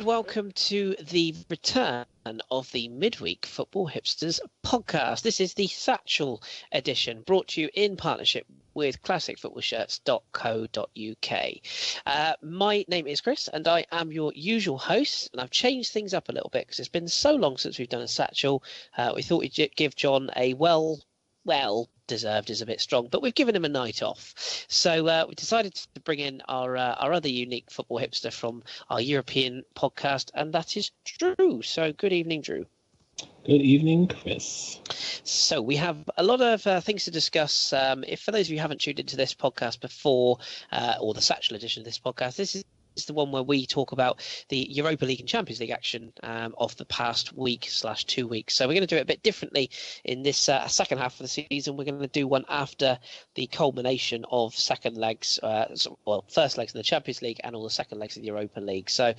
Welcome to the return of the Midweek Football Hipsters podcast. This is the Satchel edition, brought to you in partnership with classicfootballshirts.co.uk. My name is Chris, and I am your usual host, and I've changed things up a little bit because it's been so long since we've done a Satchel. We thought we'd give John a deserved is a bit strong, but we've given him a night off. So we decided to bring in our other unique football hipster from our European podcast, and that is Drew. So good evening, Drew. Good evening, Chris. So we have a lot of things to discuss. If for those of you who haven't tuned into this podcast before, or the Satchel edition of this podcast, this is the one where we talk about the Europa League and Champions League action of the past week/2 weeks. So we're going to do it a bit differently in this second half of the season. We're going to do one after the culmination of first legs in the Champions League and all the second legs of the Europa League. So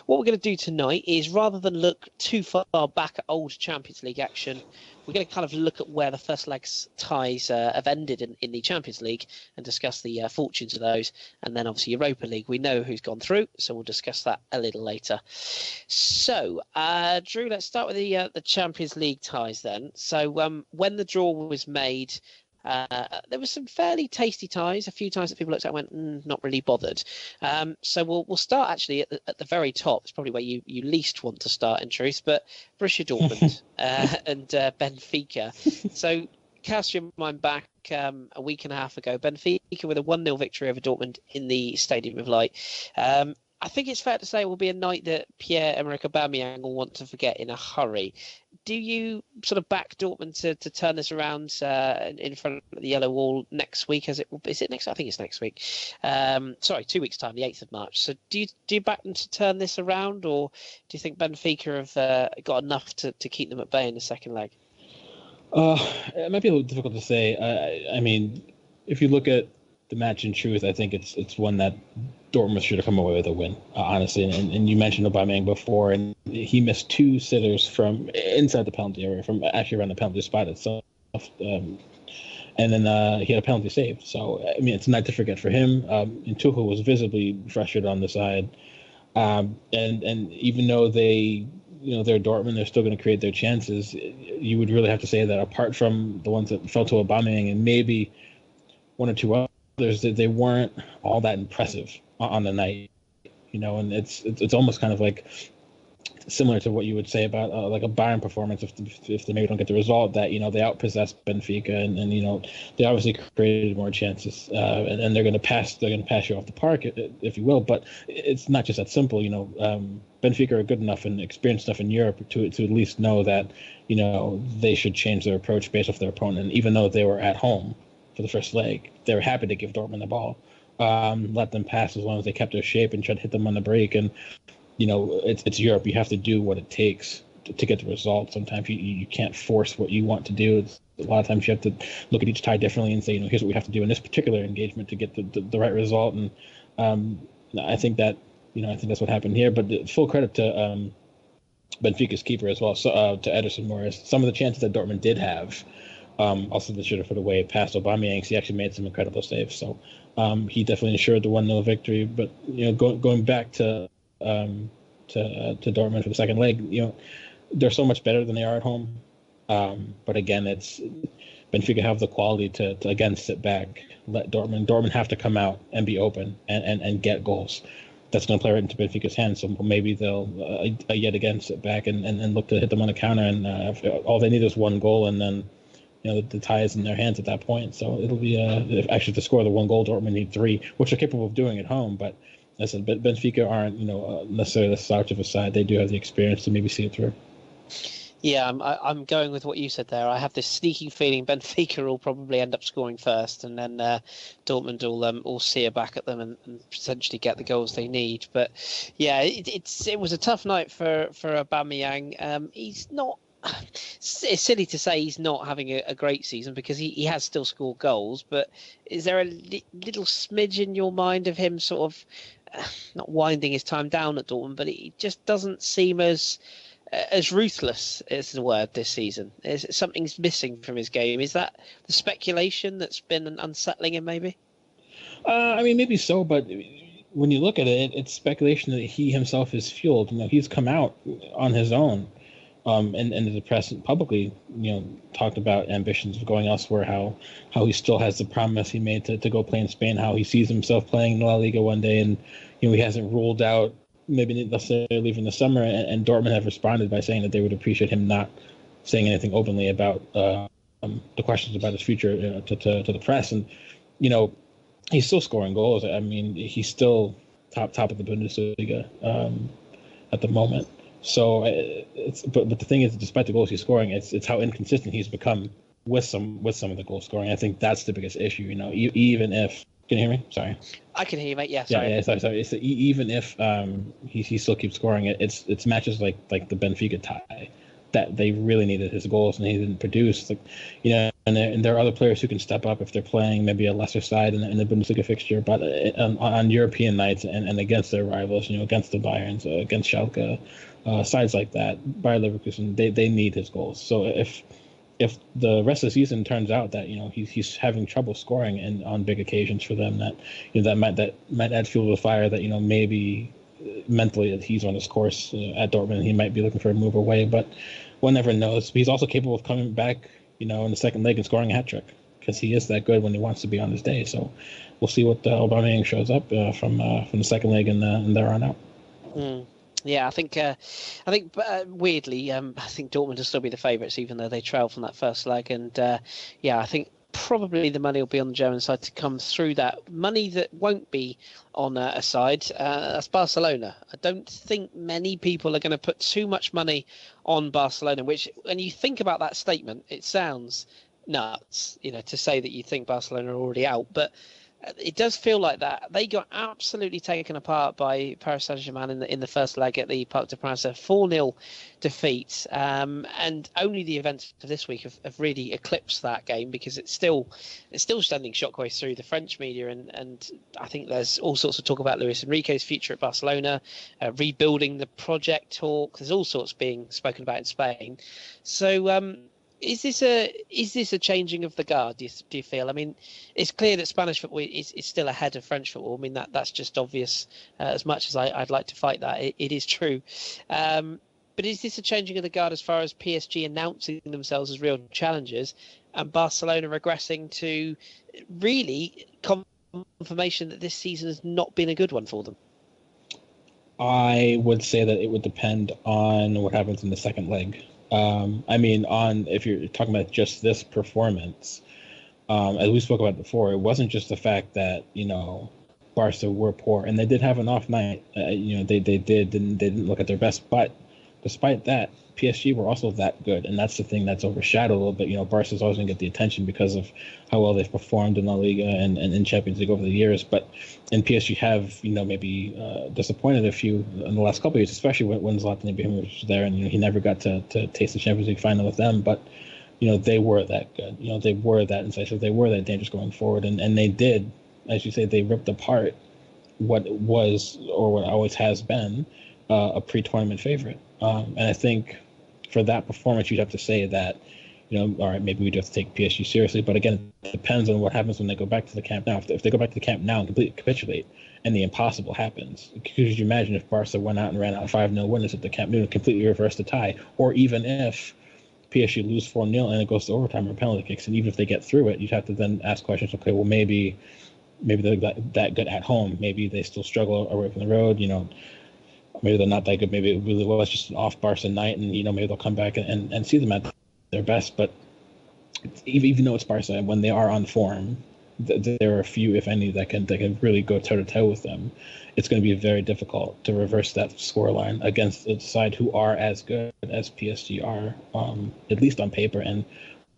what we're going to do tonight is, rather than look too far back at old Champions League action, we're going to kind of look at where the first leg's ties have ended in the Champions League and discuss the fortunes of those. And then obviously Europa League, we know who's gone through, so we'll discuss that a little later. So, Drew, let's start with the Champions League ties then. So when the draw was made, there was some fairly tasty ties, a few ties that people looked at and went, not really bothered. So we'll start actually at the very top. It's probably where you least want to start, in truth, but Borussia Dortmund and Benfica. So cast your mind back a week and a half ago. Benfica with a 1-0 victory over Dortmund in the Stadium of Light. I think it's fair to say it will be a night that Pierre-Emerick Aubameyang will want to forget in a hurry. Do you sort of back Dortmund to turn this around in front of the yellow wall next week? Is it next? I think it's next week. 2 weeks' time, the 8th of March. So do you back them to turn this around, or do you think Benfica have got enough to keep them at bay in the second leg? It might be a little difficult to say. I mean, if you look at the match in truth, I think it's one that Dortmund should have come away with a win, honestly. And you mentioned Aubameyang before, and he missed 2 sitters from inside the penalty area, from actually around the penalty spot itself. And then he had a penalty save. So, I mean, it's not to forget for him. And Tuchel was visibly frustrated on the side. And even though they're Dortmund, they're still going to create their chances. You would really have to say that apart from the ones that fell to Aubameyang and maybe one or two others, that they weren't all that impressive on the night, and it's almost kind of like similar to what you would say about like a Bayern performance if they maybe don't get the result, that they outpossessed Benfica and they obviously created more chances and they're going to pass you off the park, if you will. But it's not just that simple. Benfica are good enough and experienced enough in Europe to at least know that they should change their approach based off their opponent. And even though they were at home for the first leg, they were happy to give Dortmund the ball, let them pass as long as they kept their shape and tried to hit them on the break. And it's Europe. You have to do what it takes to get the result. Sometimes you can't force what you want to do. A lot of times you have to look at each tie differently and say, here's what we have to do in this particular engagement to get the right result. And I think that that's what happened here. But full credit to Benfica's keeper as well, so to Ederson Morris. Some of the chances that Dortmund did have, also they should have put away past Aubameyang. He actually made some incredible saves. So he definitely ensured the 1-0 victory. But going back to Dortmund for the second leg, they're so much better than they are at home. But again, it's Benfica have the quality to again sit back, let Dortmund have to come out and be open and get goals. That's going to play right into Benfica's hands. So maybe they'll yet again sit back and look to hit them on the counter. And all they need is one goal, and then the tie is in their hands at that point. So it'll be actually to score the one goal, Dortmund need 3, which they're capable of doing at home. But as I said, Benfica aren't necessarily the slouch of a side. They do have the experience to maybe see it through. Yeah, I'm going with what you said there. I have this sneaking feeling Benfica will probably end up scoring first, and then Dortmund will see back at them and potentially get the goals they need. But yeah, it was a tough night for Aubameyang. He's not. It's silly to say he's not having a great season because he has still scored goals. But is there a little smidge in your mind of him sort of not winding his time down at Dortmund, but it just doesn't seem as ruthless is the word this season? Something's missing from his game. Is that the speculation that's been unsettling him? Maybe. I mean, maybe so, but when you look at it, it's speculation that he himself is fueled. He's come out on his own, and the press publicly, talked about ambitions of going elsewhere. How he still has the promise he made to go play in Spain. How he sees himself playing in La Liga one day, and he hasn't ruled out maybe necessarily leaving the summer, and Dortmund have responded by saying that they would appreciate him not saying anything openly about the questions about his future to the press. And he's still scoring goals. I mean, he's still top of the Bundesliga at the moment. So but the thing is, despite the goals he's scoring, it's how inconsistent he's become with some of the goal scoring. I think that's the biggest issue. Even if. Can you hear me? Sorry. I can hear you, mate. Yeah, sorry. Yeah, sorry. It's, even if he still keeps scoring, it's matches like the Benfica tie that they really needed his goals and he didn't produce. And there are other players who can step up if they're playing maybe a lesser side in the Bundesliga fixture, but on European nights and against their rivals, against the Bayerns, against Schalke, sides like that, Bayer Leverkusen, they need his goals. So if the rest of the season turns out that he's having trouble scoring and on big occasions for them, that might add fuel to the fire, that maybe mentally that he's on his course at Dortmund, he might be looking for a move away, but one never knows. But he's also capable of coming back in the second leg and scoring a hat trick, because he is that good when he wants to be on his day. So we'll see what Aubameyang shows up from the second leg and there on out. Yeah, I think weirdly, I think Dortmund will still be the favourites, even though they trail from that first leg. And I think probably the money will be on the German side to come through that. Money that won't be on a side, that's Barcelona. I don't think many people are going to put too much money on Barcelona, which, when you think about that statement, it sounds nuts, to say that you think Barcelona are already out. But it does feel like that. They got absolutely taken apart by Paris Saint-Germain in the first leg at the Parc des Princes, 4-0 defeat. And only the events of this week have really eclipsed that game, because it's still sending shockwaves through the French media. And I think there's all sorts of talk about Luis Enrique's future at Barcelona, rebuilding the project talk. There's all sorts being spoken about in Spain. So Is this a changing of the guard? Do you feel? I mean, it's clear that Spanish football is still ahead of French football. I mean, that's just obvious. As much as I'd like to fight that, it is true. But is this a changing of the guard as far as PSG announcing themselves as real challengers and Barcelona regressing to really confirmation that this season has not been a good one for them? I would say that it would depend on what happens in the second leg. If you're talking about just this performance, as we spoke about before, it wasn't just the fact that Barca were poor, and they did have an off night. They didn't look at their best, but despite that, PSG were also that good, and that's the thing that's overshadowed a little bit. Barca's always going to get the attention because of how well they've performed in La Liga and in Champions League over the years. But PSG have maybe disappointed a few in the last couple of years, especially when Zlatan Ibrahimovic was there, and he never got to taste the Champions League final with them. But they were that good. They were that incisive. They were that dangerous going forward, and they did, as you say, they ripped apart what was, or what always has been, a pre-tournament favorite. And I think for that performance, you'd have to say that, all right, maybe we do have to take PSG seriously. But again, it depends on what happens when they go back to the Camp Nou. If they go back to the Camp Nou and completely capitulate, and the impossible happens, could you imagine if Barca went out and ran out 5-0 winners at the Camp Nou and completely reversed the tie? Or even if PSG lose 4-0 and it goes to overtime or penalty kicks, and even if they get through it, you'd have to then ask questions. Okay, well, maybe they're that good at home. Maybe they still struggle away from the road. Maybe they're not that good. Maybe it really was just an off Barca night, and maybe they'll come back and see them at their best. But even though it's Barca, when they are on form, there are a few, if any, that can really go toe to toe with them. It's going to be very difficult to reverse that scoreline against a side who are as good as PSG are, at least on paper, and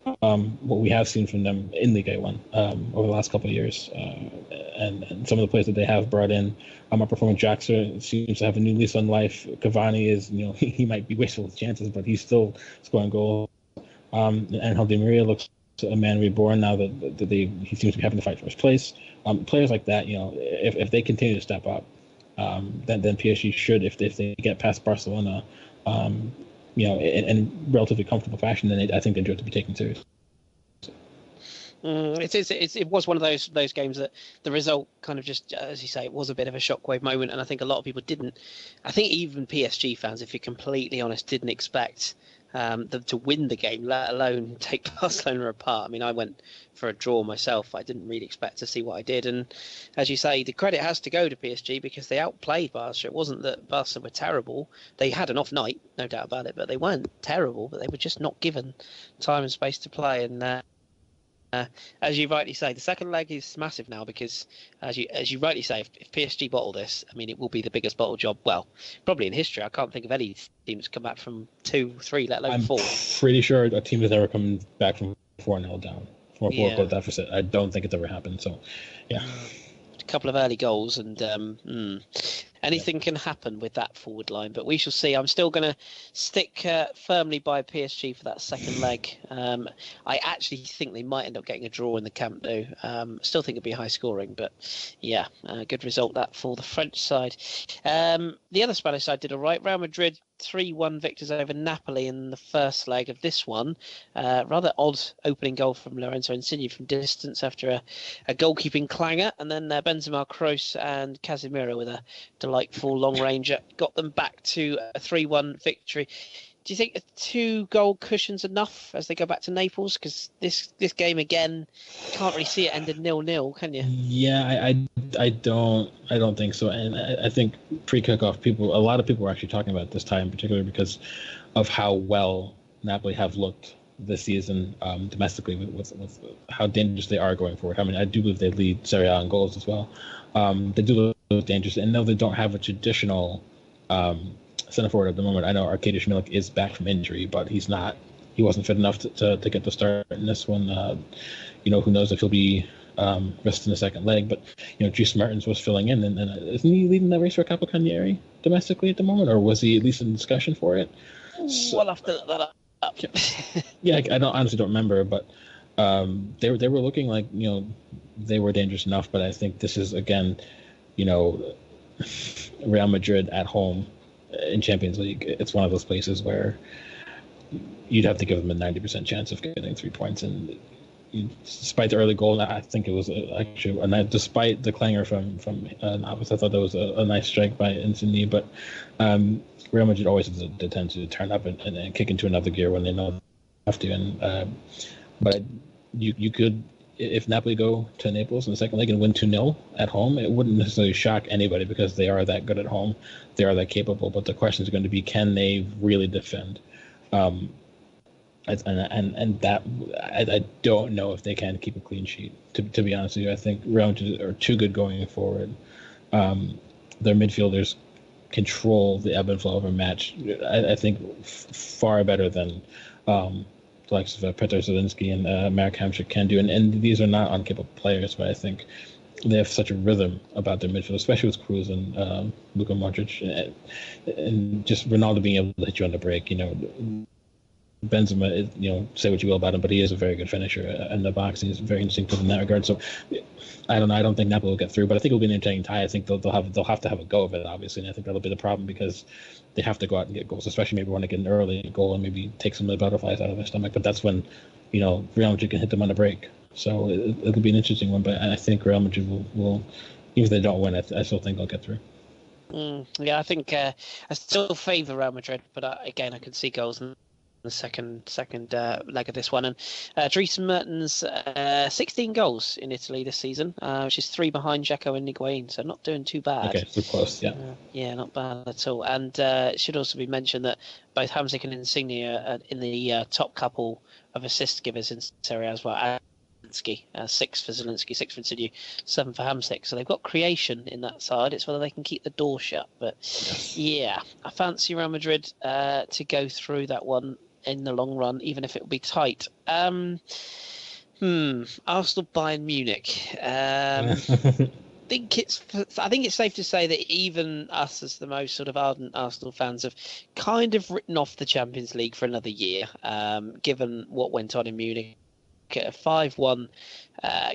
what we have seen from them in Ligue 1 over the last couple of years, and some of the players that they have brought in. Our performing Jackson seems to have a new lease on life. Cavani is, he might be wasteful with chances, but he's still scoring goals. And Di Maria looks a man reborn now that he seems to be having to fight first place. Players like that, if they continue to step up, then PSG should, if they get past Barcelona, in relatively comfortable fashion, then I think they deserve to be taken seriously. It was one of those games that the result kind of just, as you say, it was a bit of a shockwave moment, and I think a lot of people didn't. I think even PSG fans, if you're completely honest, didn't expect them to win the game, let alone take Barcelona apart. I mean, I went for a draw myself. I didn't really expect to see what I did, and as you say, the credit has to go to PSG because they outplayed Barca. It wasn't that Barca were terrible. They had an off night, no doubt about it, but they weren't terrible. But they were just not given time and space to play, and as you rightly say, the second leg is massive now because, as you rightly say, if PSG bottle this, I mean, it will be the biggest bottle job, well, probably in history. I can't think of any team that's come back from 2-3, let alone 4. I'm pretty sure a team has ever come back from 4-0 down, 4 goal deficit. I don't think it's ever happened. So, yeah. A couple of early goals, and anything can happen with that forward line, but we shall see. I'm still going to stick firmly by PSG for that second leg. I actually think they might end up getting a draw in the Camp Nou. Still think it'd be high scoring, but yeah, good result that for the French side. The other Spanish side did all right. Real Madrid 3-1 victors over Napoli in the first leg of this one. Rather odd opening goal from Lorenzo Insigne from distance after a goalkeeping clanger, and then Benzema, Kroos and Casemiro with a delightful long ranger got them back to a 3-1 victory. Do you think a 2-goal cushion's enough as they go back to Naples? Because this game again, can't really see it ended 0-0, can you? Yeah, I don't think so. And I think pre-kickoff, a lot of people were actually talking about this time, particularly because of how well Napoli have looked this season domestically with how dangerous they are going forward. I mean, I do believe they lead Serie A in goals as well. They do look dangerous, and no, they don't have a traditional center forward at the moment. I know Arkadiusz Milik is back from injury, but he wasn't fit enough to get the start in this one. Who knows if he'll be rested in the second leg, but Dries Mertens was filling in, and isn't he leading the race for Capocannoniere domestically at the moment, or was he at least in discussion for it? We'll have to look that up. Yeah, I honestly don't remember, but they were looking like they were dangerous enough. But I think this is again, Real Madrid at home in Champions League. It's one of those places where you'd have to give them a 90% chance of getting 3 points. And despite the early goal, I think it was actually despite the clanger from Navas, I thought that was a nice strike by Insigne. But Real Madrid always tend to turn up and kick into another gear when they know they have to. And but you could, if Napoli go to Naples in the second leg and win 2-0 at home, it wouldn't necessarily shock anybody because they are that good at home. They are that capable. But the question is going to be, can they really defend? And that I don't know if they can keep a clean sheet. To be honest with you, I think Real Madrid are too good going forward. Their midfielders control the ebb and flow of a match. I think far better than the likes of Petr Zelinski and Marek Hamšík can do. And these are not uncapable players, but I think they have such a rhythm about their midfield, especially with Kroos and Luka Modric, and just Ronaldo being able to hit you on the break. Benzema, say what you will about him, but he is a very good finisher in the box. He's very instinctive in that regard. So I don't know. I don't think Napoli will get through, but I think it'll be an entertaining tie. I think they'll have to have a go of it, obviously, and I think that'll be the problem because they have to go out and get goals, especially maybe want to get an early goal and maybe take some of the butterflies out of their stomach. But that's when, Real Madrid can hit them on the break. So it'll be an interesting one. But I think Real Madrid will even if they don't win, I still think they'll get through. Yeah, I think I still favour Real Madrid, but again, I can see goals in the second leg of this one. And Dries Mertens, 16 goals in Italy this season, which is 3 behind Dzeko and Higuain, so not doing too bad. Okay, so close, yeah. Yeah, not bad at all. And it should also be mentioned that both Hamšík and Insigne are in the top couple of assist givers in Serie A as well. Zielinski, 6 for Zielinski, 6 for Insigne, 7 for Hamsik. So they've got creation in that side. It's whether they can keep the door shut. But yeah, I fancy Real Madrid to go through that one in the long run, even if it will be tight. Arsenal, Bayern Munich. I think it's safe to say that even us, as the most sort of ardent Arsenal fans, have kind of written off the Champions League for another year, given what went on in Munich. A 5-1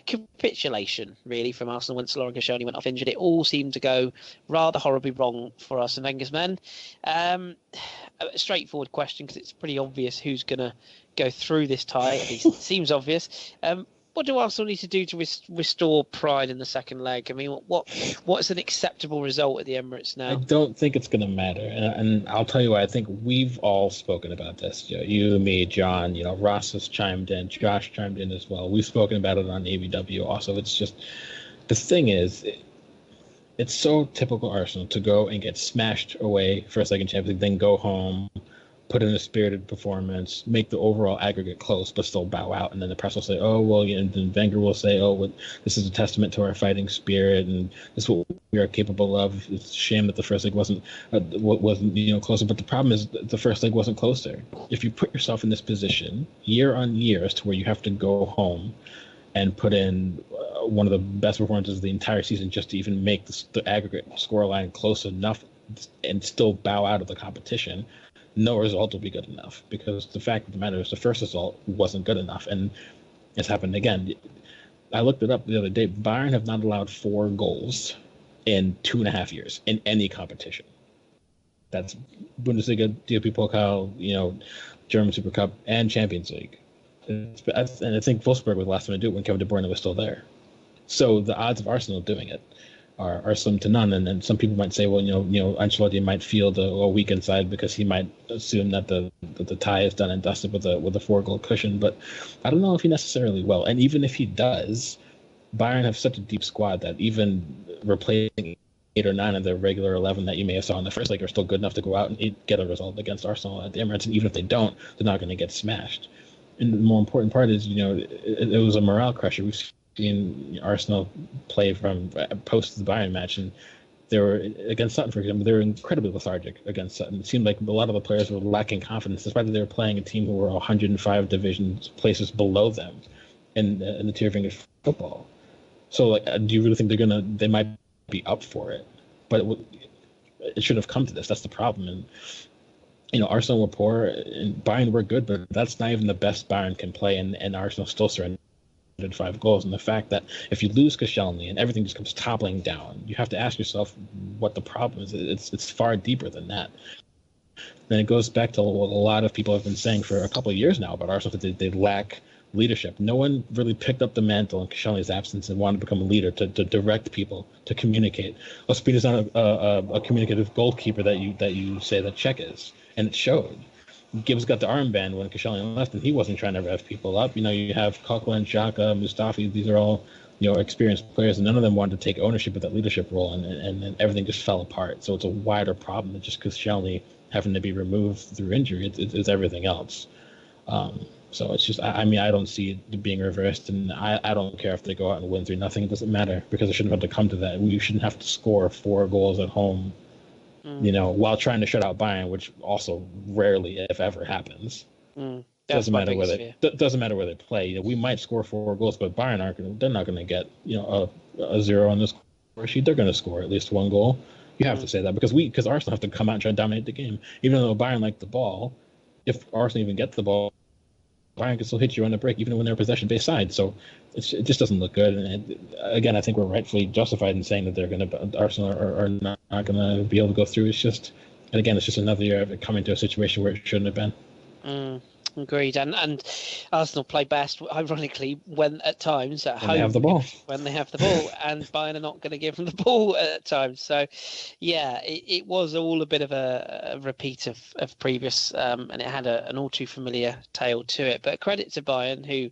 capitulation, really, from Arsenal once Laurent Koscielny went off injured. It all seemed to go rather horribly wrong for Arsene Wenger's men. A straightforward question, because it's pretty obvious who's going to go through this tie. At least it seems obvious. What do Arsenal need to do to restore pride in the second leg? I mean, what's an acceptable result at the Emirates now? I don't think it's going to matter, and I'll tell you why. I think we've all spoken about this. You, me, John. Ross has chimed in. Josh chimed in as well. We've spoken about it on ABW. Also, it's just the thing is, it's so typical Arsenal to go and get smashed away for a second Champions League, then go home, put in a spirited performance, make the overall aggregate close, but still bow out. And then the press will say, oh, well, and then Wenger will say, oh, well, this is a testament to our fighting spirit, and this is what we are capable of. It's a shame that the first leg wasn't closer. But the problem is the first leg wasn't closer. If you put yourself in this position year on year as to where you have to go home and put in one of the best performances of the entire season just to even make the aggregate scoreline close enough and still bow out of the competition, no result will be good enough, because the fact of the matter is the first result wasn't good enough, and it's happened again. I looked it up the other day. Bayern have not allowed 4 goals in 2.5 years in any competition. That's Bundesliga, DFB Pokal, German Super Cup, and Champions League. And I think Wolfsburg was the last time to do it when Kevin De Bruyne was still there. So the odds of Arsenal doing it are slim to none, and then some people might say, well, Ancelotti might feel a weak inside because he might assume that the tie is done and dusted with a 4-goal cushion. But I don't know if he necessarily will. And even if he does, Bayern have such a deep squad that even replacing 8 or 9 of the regular 11 that you may have saw in the first leg are still good enough to go out and get a result against Arsenal at the Emirates. And even if they don't, they're not going to get smashed. And the more important part is, it was a morale crusher. We've seen Arsenal play from post the Bayern match, and they were against Sutton, for example. They were incredibly lethargic against Sutton. It seemed like a lot of the players were lacking confidence, despite that they were playing a team who were 105 places below them in the tier of English football. So, do you really think they might be up for it? But it should have come to this. That's the problem. And Arsenal were poor and Bayern were good, but that's not even the best Bayern can play, and Arsenal still surrendered 5 goals. And the fact that if you lose Koscielny and everything just comes toppling down, you have to ask yourself what the problem is. It's far deeper than that. Then it goes back to what a lot of people have been saying for a couple of years now about Arsenal, that they lack leadership. No one really picked up the mantle in Koscielny's absence and wanted to become a leader, to direct people, to communicate. Ospina's not a communicative goalkeeper that you say that Czech is, and it showed. Gibbs got the armband when Koscielny left, and he wasn't trying to rev people up. You have Coquelin, Xhaka, Mustafi. These are all experienced players, and none of them wanted to take ownership of that leadership role, and everything just fell apart. So it's a wider problem than just Koscielny having to be removed through injury. It's everything else. So it's just, I don't see it being reversed, and I don't care if they go out and win 3-0. It doesn't matter, because it shouldn't have to come to that. We shouldn't have to score 4 goals at home, while trying to shut out Bayern, which also rarely, if ever, happens. Doesn't matter where they play. We might score 4 goals, but Bayern they're not going to get a 0 on this score sheet. They're going to score at least 1 goal. You have to say that, because Arsenal have to come out and try and dominate the game, even though Bayern like the ball. If Arsenal even gets the ball, Bayern can still hit you on the break, even when they're possession-based side. So it just doesn't look good. And again, I think we're rightfully justified in saying that Arsenal are not going to be able to go through. It's just another year of it coming to a situation where it shouldn't have been. Agreed. And Arsenal play best, ironically, when at times at home. They have the ball. When they have the ball, and Bayern are not going to give them the ball at times. So, yeah, it was all a bit of a repeat of previous, and it had an all too familiar tale to it. But credit to Bayern, who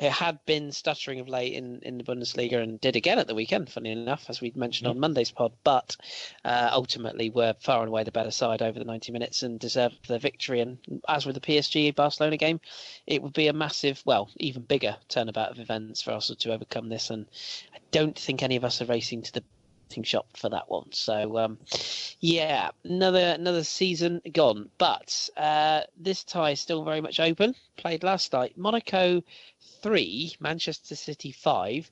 had been stuttering of late in the Bundesliga, and did again at the weekend, funny enough, as we mentioned on Monday's pod. But ultimately were far and away the better side over the 90 minutes and deserved the victory. And as with the PSG, Barcelona Barcelona game, it would be a massive, well, even bigger turnabout of events for Arsenal to overcome this. And I don't think any of us are racing to the shop for that one. So yeah, another season gone, but this tie is still very much open. Played last night, Monaco 3, Manchester City 5.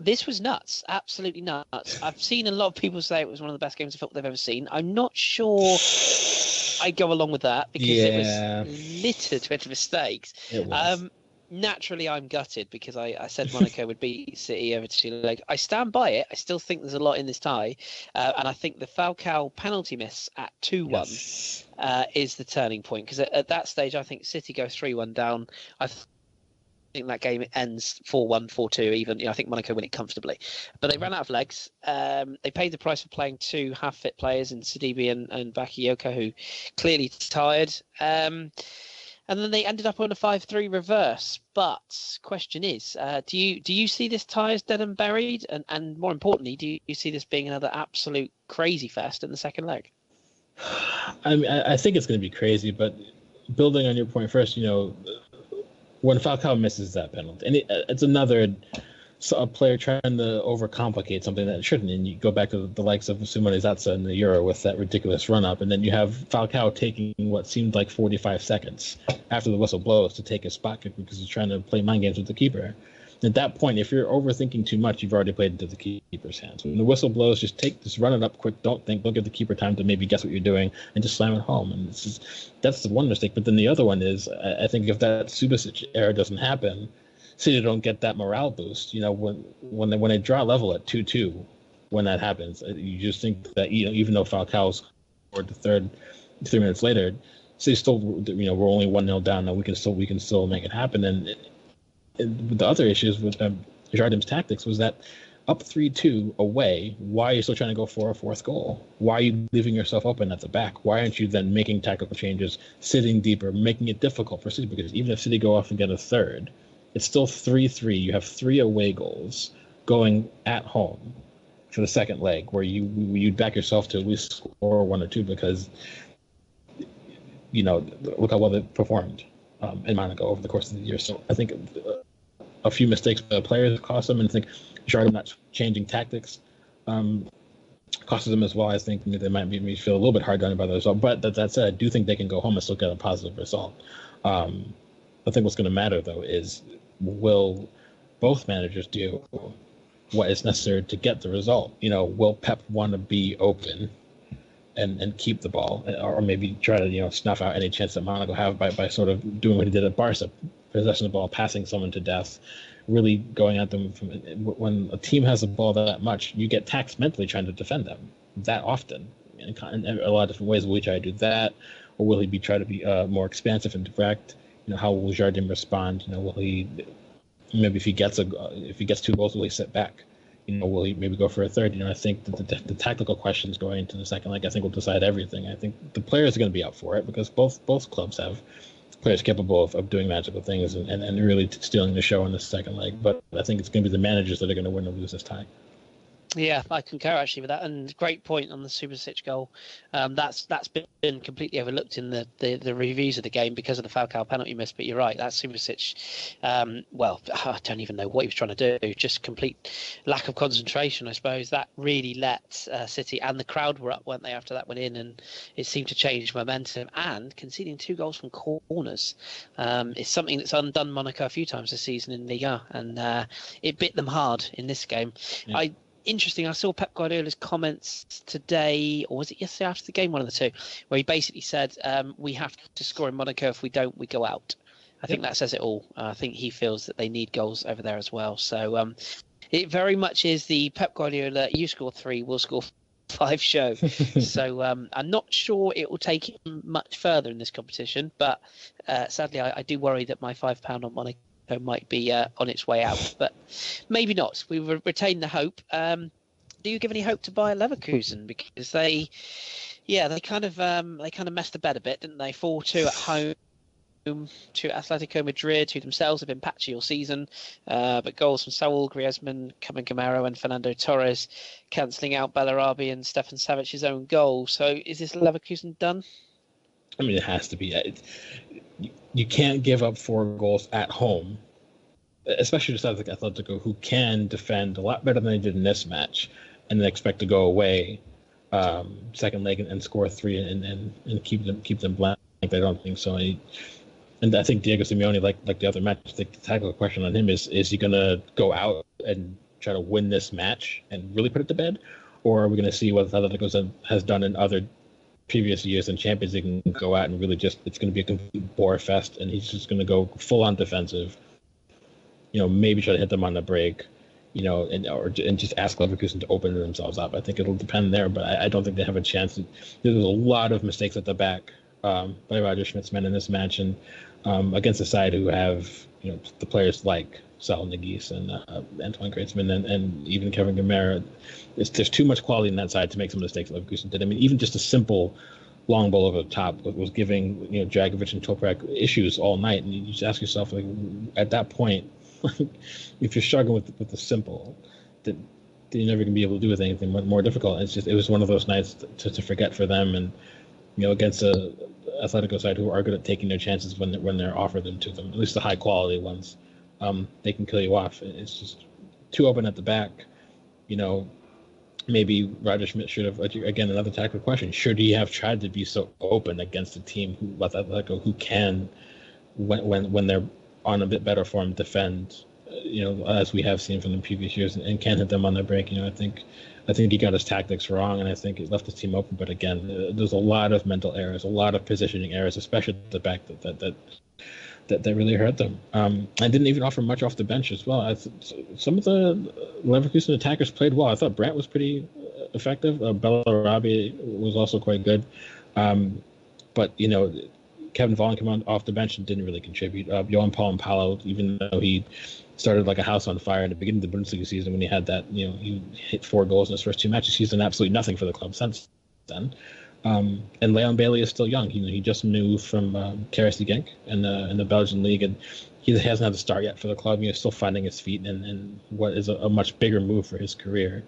This was nuts, absolutely nuts. I've seen a lot of people say it was one of the best games of football they've ever seen. I'm not sure I go along with that because it was littered with mistakes. It was. Naturally, I'm gutted because I said Monaco would beat City over 2 legs. I stand by it. I still think there's a lot in this tie. And I think the Falcao penalty miss at 2-1 is the turning point. Because at that stage, I think City go 3-1 down. I think that game ends 4-1, 4-2 even. I think Monaco win it comfortably. But they ran out of legs. They paid the price for playing 2 half-fit players in Sidibe and Bakayoko, who clearly tired. And then they ended up on a 5-3 reverse. But question is, do you see this tie as dead and buried? And more importantly, do you see this being another absolute crazy fest in the second leg? I mean, I think it's going to be crazy, but building on your point first, when Falcao misses that penalty, and it's another a player trying to overcomplicate something that it shouldn't, and you go back to the likes of Simone Zatsa in the Euro with that ridiculous run-up, and then you have Falcao taking what seemed like 45 seconds after the whistle blows to take a spot kick because he's trying to play mind games with the keeper. At that point, if you're overthinking too much, you've already played into the keeper's hands. When the whistle blows, just run it up quick. Don't think. Don't give the keeper time to maybe guess what you're doing, and just slam it home. And that's the one mistake. But then the other one is, I think if that Subasic error doesn't happen, City don't get that morale boost. When they draw level at 2-2, when that happens, you just think that even though Falcao scored the third 3 minutes later, City still we're only 1-0 down, and we can still make it happen. And the other issues with Jardim's tactics was that up 3-2 away, why are you still trying to go for a fourth goal? Why are you leaving yourself open at the back? Why aren't you then making tactical changes, sitting deeper, making it difficult for City? Because even if City go off and get a third, it's still 3-3. You have 3 away goals going at home for the second leg, where you back yourself to at least score 1 or 2 because look how well they performed in Monaco over the course of the year. So I think a few mistakes by the players cost them, and I think Jardim not changing tactics cost them as well. I think they might make me feel a little bit hard done by the result. But that said, I do think they can go home and still get a positive result. I think what's going to matter, though, is will both managers do what is necessary to get the result? Will Pep want to be open and keep the ball, or maybe try to snuff out any chance that Monaco have by sort of doing what he did at Barca, possessing the ball, passing someone to death, really going at them. When a team has the ball that much, you get taxed mentally trying to defend them that often in a lot of different ways. Will he try to do that, or will he try to be more expansive and direct? How will Jardim respond? Will he maybe if he gets 2 goals, will he sit back? Will he maybe go for a third? I think that the tactical questions going into the second leg, I think, will decide everything. I think the players are going to be up for it because both clubs have players capable of doing magical things and really stealing the show in the second leg. But I think it's going to be the managers that are going to win or lose this tie. Yeah, I concur actually with that, and great point on the Subasic goal. That's been completely overlooked in the reviews of the game because of the Falcao penalty miss. But you're right, that Subasic, I don't even know what he was trying to do. Just complete lack of concentration, I suppose. That really let City, and the crowd were up, weren't they, after that went in, and it seemed to change momentum. And conceding 2 goals from corners is something that's undone Monaco a few times this season in Liga, and it bit them hard in this game. Yeah. Interesting, I saw Pep Guardiola's comments today, or was it yesterday after the game, one of the two, where he basically said, we have to score in Monaco. If we don't, we go out. I think that says it all. I think he feels that they need goals over there as well. So it very much is the Pep Guardiola, you score 3, we'll score 5 show. So I'm not sure it will take him much further in this competition, but sadly I do worry that my £5 on Monaco might be on its way out, but maybe not. We retain the hope. Do you give any hope to Bayer Leverkusen, because they kind of messed the bed a bit, didn't they? 4-2 at home to Atletico Madrid, who themselves have been patchy all season, but goals from Saul, Griezmann, Kevin Gamero, and Fernando Torres cancelling out Bellarabi and Stefan Savic's own goal. So is this Leverkusen done? I mean, it has to be. You can't give up 4 goals at home, especially to like Atletico, who can defend a lot better than they did in this match, and then expect to go away second leg and score 3 and keep them blank. I don't think so. And I think Diego Simeone, like the other match, the tactical question on him is he going to go out and try to win this match and really put it to bed, or are we going to see what Atletico has done in other previous years in Champions League and go out and really just, it's going to be a complete bore fest, and he's just going to go full on defensive, maybe try to hit them on the break, and just ask Leverkusen to open themselves up. I think it'll depend there, but I don't think they have a chance. There's a lot of mistakes at the back by Roger Schmidt's men in this match, and against a side who have the players like Saul Niguez and Antoine Griezmann and even Kevin Gamera. There's too much quality in that side to make some mistakes Leverkusen did. I mean, even just a simple long ball over the top was giving Dragovic and Toprak issues all night, and you just ask yourself, like, at that point, if you're struggling with the simple, then you're never going to be able to do with anything more difficult. It was one of those nights to forget for them, and against a Atletico side who are good at taking their chances when they're offered them to them, at least the high quality ones. They can kill you off. It's just too open at the back. Maybe Roger Schmidt should have, again, another tactical question, should he have tried to be so open against a team who can, when they're on a bit better form, defend, as we have seen from the previous years, and can hit them on the break. I think he got his tactics wrong, and I think it left his team open. But again, there's a lot of mental errors, a lot of positioning errors, especially at the back that really hurt them. And didn't even offer much off the bench as well. Some of the Leverkusen attackers played well. I thought Brandt was pretty effective. Bellarabi was also quite good. But Kevin Vollen came off the bench and didn't really contribute. Johan Paul Paulo, even though he started like a house on fire in the beginning of the Bundesliga season when he had that, he hit 4 goals in his first 2 matches. He's done absolutely nothing for the club since then. And Leon Bailey is still young. He just moved from KRC Genk in the Belgian league, and he hasn't had the start yet for the club. He's still finding his feet, and what is a much bigger move for his career.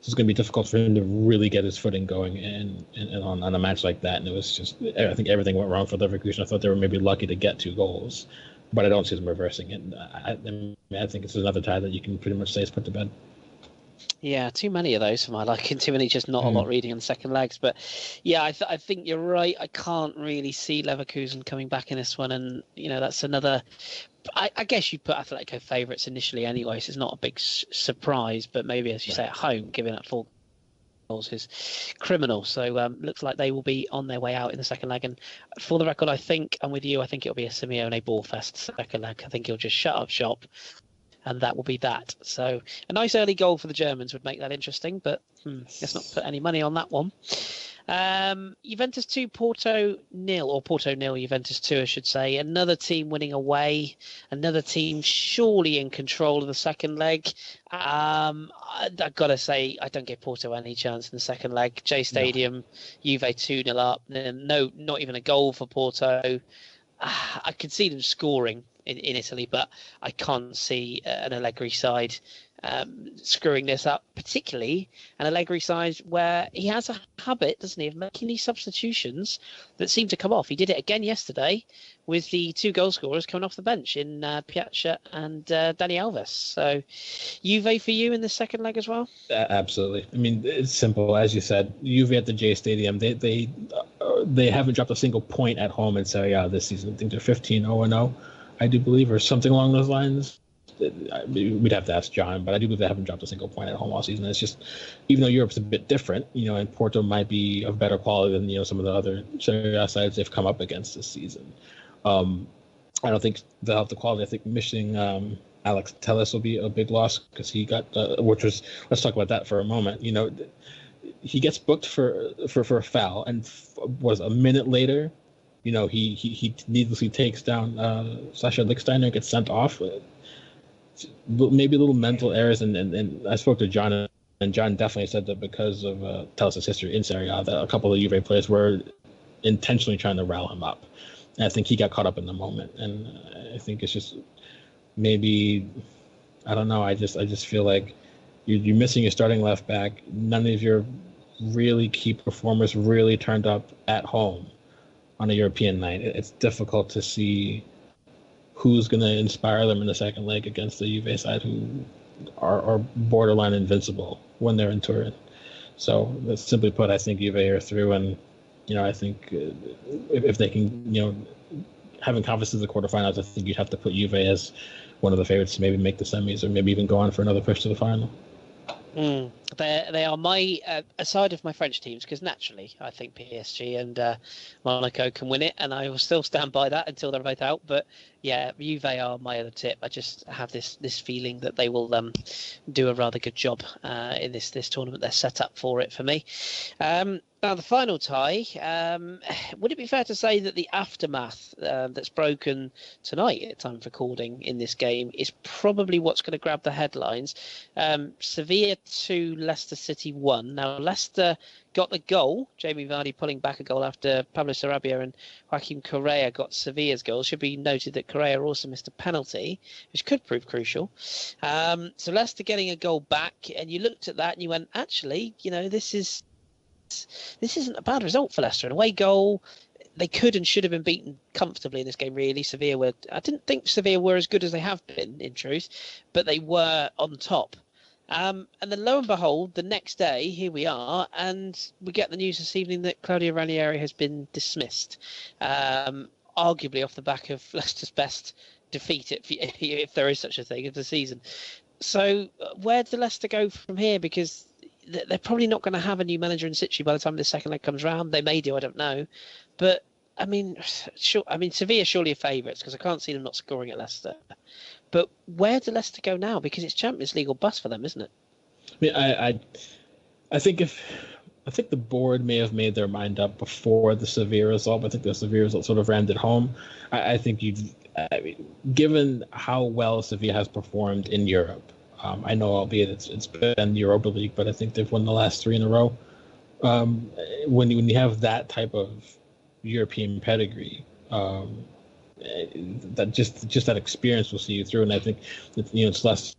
So it's going to be difficult for him to really get his footing going and on a match like that. And it was just, I think everything went wrong for Leverkusen. I thought they were maybe lucky to get 2 goals, but I don't see them reversing it. I think it's another tie that you can pretty much say is put to bed. Yeah, too many of those for my liking. Too many, just not a lot reading on the second legs. But yeah, I think you're right. I can't really see Leverkusen coming back in this one, and that's another. I guess you put Atletico favourites initially anyway, so it's not a big surprise. But maybe, as you say, at home, giving up 4 goals is criminal. So looks like they will be on their way out in the second leg. And for the record, I think I'm with you. I think it'll be a Simeone ball fest second leg. I think he'll just shut up shop. And that will be that. So a nice early goal for the Germans would make that interesting, but let's not put any money on that one. Juventus 2, Porto 0, or Porto 0, Juventus 2, I should say. Another team winning away. Another team surely in control of the second leg. I've got to say, I don't give Porto any chance in the second leg. J Stadium, no. Juve 2-0 up. No, not even a goal for Porto. I could see them scoring in Italy, but I can't see an Allegri side screwing this up, particularly an Allegri side where he has a habit, doesn't he, of making these substitutions that seem to come off. He did it again yesterday with the 2 goal scorers coming off the bench in Piazza and Dani Alves. So Juve for you in the second leg as well? Absolutely. I mean, it's simple. As you said, Juve at the J Stadium, they haven't dropped a single point at home in Serie A this season. I think they're 15-0-0. I do believe, or something along those lines. We'd have to ask John, but I do believe they haven't dropped a single point at home all season. It's just, even though Europe's a bit different, and Porto might be of better quality than, some of the other Serie A sides they've come up against this season. I don't think they'll have the quality. I think missing Alex Telles will be a big loss because he got, let's talk about that for a moment. He gets booked for a foul, and was a minute later, he needlessly takes down Sasha Lichtsteiner, gets sent off. Maybe a little mental errors, and I spoke to John, and John definitely said that because of Telles' history in Serie A, that a couple of Juve players were intentionally trying to rile him up. And I think he got caught up in the moment, and I think it's just maybe, I don't know, I just feel like you're missing your starting left back. None of your really key performers really turned up at home. on a European night, it's difficult to see who's going to inspire them in the second leg against the Juve side, who are borderline invincible when they're in Turin. So, simply put, I think Juve are through, and I think if they can, having confidence in the quarterfinals, I think you'd have to put Juve as one of the favorites to maybe make the semis, or maybe even go on for another push to the final. They are my aside of my French teams, because naturally I think PSG and Monaco can win it, and I will still stand by that until they're both out. But yeah, Juve are my other tip. I just have this feeling that they will do a rather good job in this tournament. They're set up for it for me. Now, the final tie, would it be fair to say that the aftermath that's broken tonight at time of recording in this game is probably what's going to grab the headlines? Sevilla 2, Leicester City 1. Now, Leicester got the goal, Jamie Vardy pulling back a goal after Pablo Sarabia and Joaquim Correa got Sevilla's goal. It should be noted that Correa also missed a penalty, which could prove crucial. So Leicester getting a goal back, and you looked at that and you went, actually, this isn't a bad result for Leicester. An away goal, they could and should have been beaten comfortably in this game, really. I didn't think Sevilla were as good as they have been, in truth, but they were on top. And then lo and behold, the next day, here we are, and we get the news this evening that Claudio Ranieri has been dismissed, arguably off the back of Leicester's best defeat, if there is such a thing, of the season. So where do Leicester go from here? Because they're probably not going to have a new manager in situ by the time the second leg comes round. They may do, I don't know. But, Sevilla surely are favourites, because I can't see them not scoring at Leicester. But where do Leicester go now? Because it's Champions League or bust for them, isn't it? I think the board may have made their mind up before the Sevilla result. I think the Sevilla result sort of rammed it home. I think given how well Sevilla has performed in Europe, I know, albeit it's been Europa League, but I think they've won the last 3 in a row. When you have that type of European pedigree, that just that experience will see you through. And I think it's less.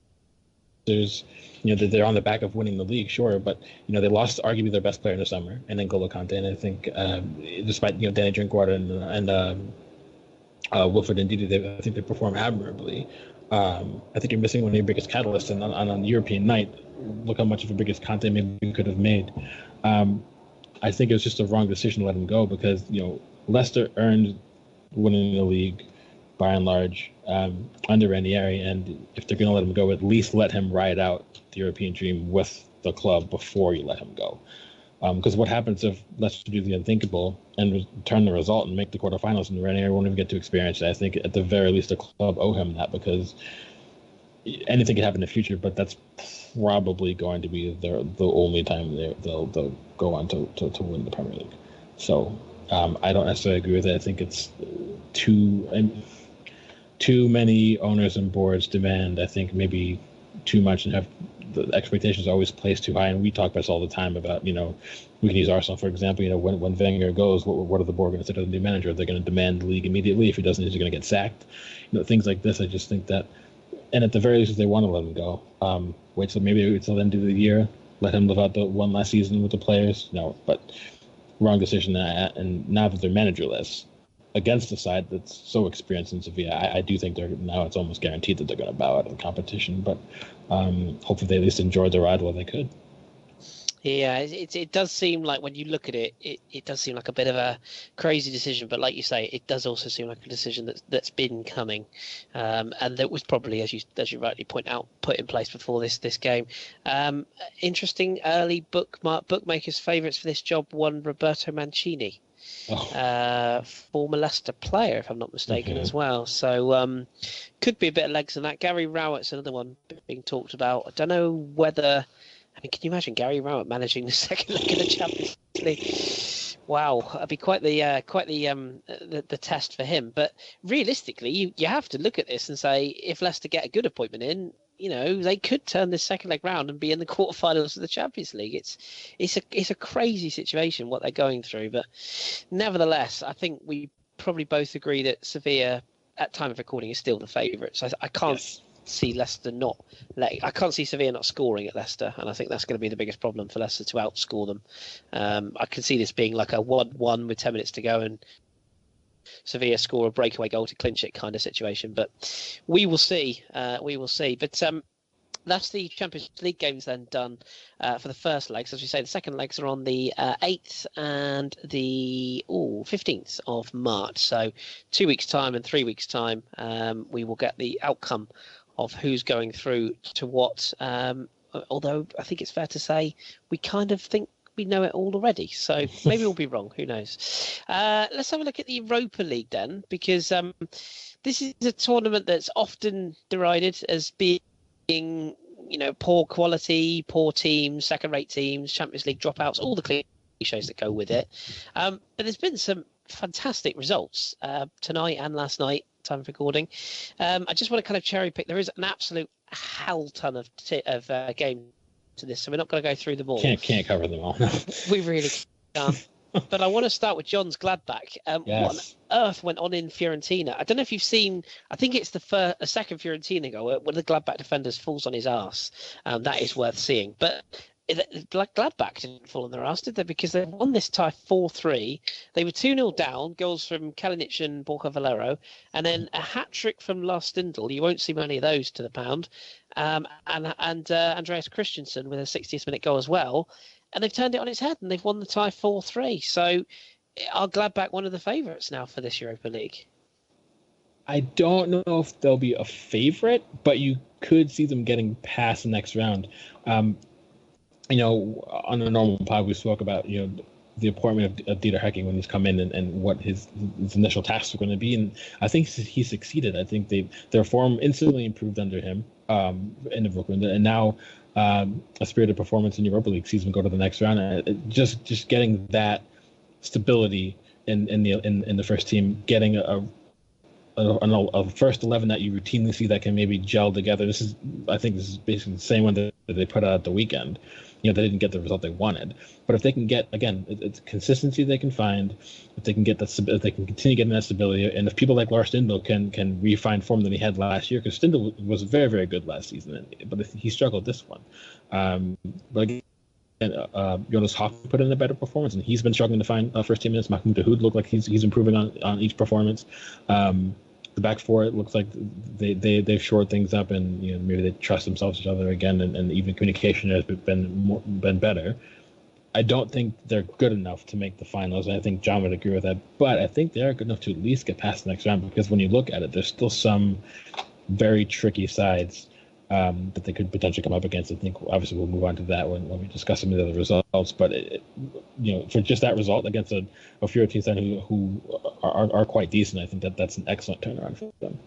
They're on the back of winning the league, sure, but they lost arguably their best player in the summer, and then N'Golo Kante. And I think despite Danny Drinkwater and Wilfred Ndidi, I think they perform admirably. I think you're missing one of your biggest catalysts, and on a European night, look how much of a biggest Kante maybe we could have made. I think it was just a wrong decision to let him go, because Leicester earned winning the league by and large under Ranieri, and if they're going to let him go, at least let him ride out the European dream with the club before you let him go. Because what happens if Leicester do the unthinkable and turn the result and make the quarterfinals, and Ranieri won't even get to experience it? I think at the very least the club owe him that, because anything could happen in the future, but that's probably going to be the only time they'll go on to win the Premier League. So I don't necessarily agree with it. I think it's too many owners and boards demand, I think, maybe too much, and have the expectations always placed too high. And we talk about this all the time about, we can use Arsenal, for example. When Wenger goes, what are the board going to say to the new manager? They're going to demand the league immediately. If he doesn't, he's going to get sacked. Things like this. I just think that, and at the very least, they want to let him go. Wait till the end of the year, let him live out the one last season with the players. No, but wrong decision. And now that they're managerless, against a side that's so experienced in Sevilla, I do think it's almost guaranteed that they're going to bow out of the competition. But hopefully they at least enjoyed the ride while they could. Yeah, it does seem like, when you look at it, it does seem like a bit of a crazy decision. But like you say, it does also seem like a decision that's been coming, and that was probably, as you rightly point out, put in place before this game. Interesting early bookmakers' favourites for this job. One Roberto Mancini. Former Leicester player, if I'm not mistaken, as well. So could be a bit of legs in that. Gary Rowett's another one being talked about. I don't know whether. Can you imagine Gary Rowett managing the second leg of the Champions League? Wow, that'd be quite the test for him. But realistically, you have to look at this and say, if Leicester get a good appointment in, they could turn this second leg round and be in the quarterfinals of the Champions League. It's a crazy situation what they're going through, but nevertheless, I think we probably both agree that Sevilla, at time of recording, is still the favourites. I can't see Leicester I can't see Sevilla not scoring at Leicester, and I think that's going to be the biggest problem for Leicester, to outscore them. I can see this being like a 1-1 with 10 minutes to go, and Sevilla score a breakaway goal to clinch it kind of situation. But we will see. But that's the Champions League games then done for the first legs. As we say, the second legs are on the 8th and the 15th of March. So 2 weeks' time and 3 weeks' time, we will get the outcome of who's going through to what. Although I think it's fair to say we kind of think we know it all already. So maybe we'll be wrong. Who knows? Let's have a look at the Europa League then, because this is a tournament that's often derided as being, poor quality, poor teams, second-rate teams, Champions League dropouts, all the cliches that go with it. But there's been some fantastic results tonight and last night, time of recording. I just want to kind of cherry pick. There is an absolute hell ton of games to this, so we're not going to go through them all. Can't cover them all. We really can't. But I want to start with John's Gladbach. Yes. What on earth went on in Fiorentina? I don't know if you've seen. I think it's the second Fiorentina goal where the Gladbach defenders falls on his arse. That is worth seeing. But Gladbach didn't fall on their arse, did they? Because they won this tie 4-3. They were 2-0 down. Goals from Kalinic and Borja Valero, and then a hat trick from Lars Stindl. You won't see many of those to the pound. And Andreas Christensen with a 60th minute goal as well. And they've turned it on its head and they've won the tie 4-3. So are Gladbach one of the favourites now for this Europa League? I don't know if they'll be a favourite, but you could see them getting past the next round. On a normal pod, we spoke about, the appointment of Dieter Hecking when he's come in and what his initial tasks were going to be. And I think he succeeded. I think their form instantly improved under him in the Brooklyn. And now a spirited performance in Europa League sees them go to the next round. Just getting that stability in the first team, getting a first 11 that you routinely see that can maybe gel together. I think this is basically the same one that they put out at the weekend. They didn't get the result they wanted, but if they can get, again, it's consistency they can find. If they can get that, if they can continue getting that stability, and if people like Lars Stindl can refine form that he had last year, because Stindl was very, very good last season, but he struggled this one. But again, Jonas Hoff put in a better performance, and he's been struggling to find first team minutes. Mahmoud Dahoud looked like he's improving on each performance. The back four, it looks like they've shored things up, and maybe they trust themselves each other again, and even communication has been better. I don't think they're good enough to make the finals, and I think John would agree with that. But I think they are good enough to at least get past the next round, because when you look at it, there's still some very tricky sides that they could potentially come up against. I think obviously we'll move on to that when we discuss some of the other results. But for just that result against a Fiorentina side who are quite decent, I think that's an excellent turnaround for them.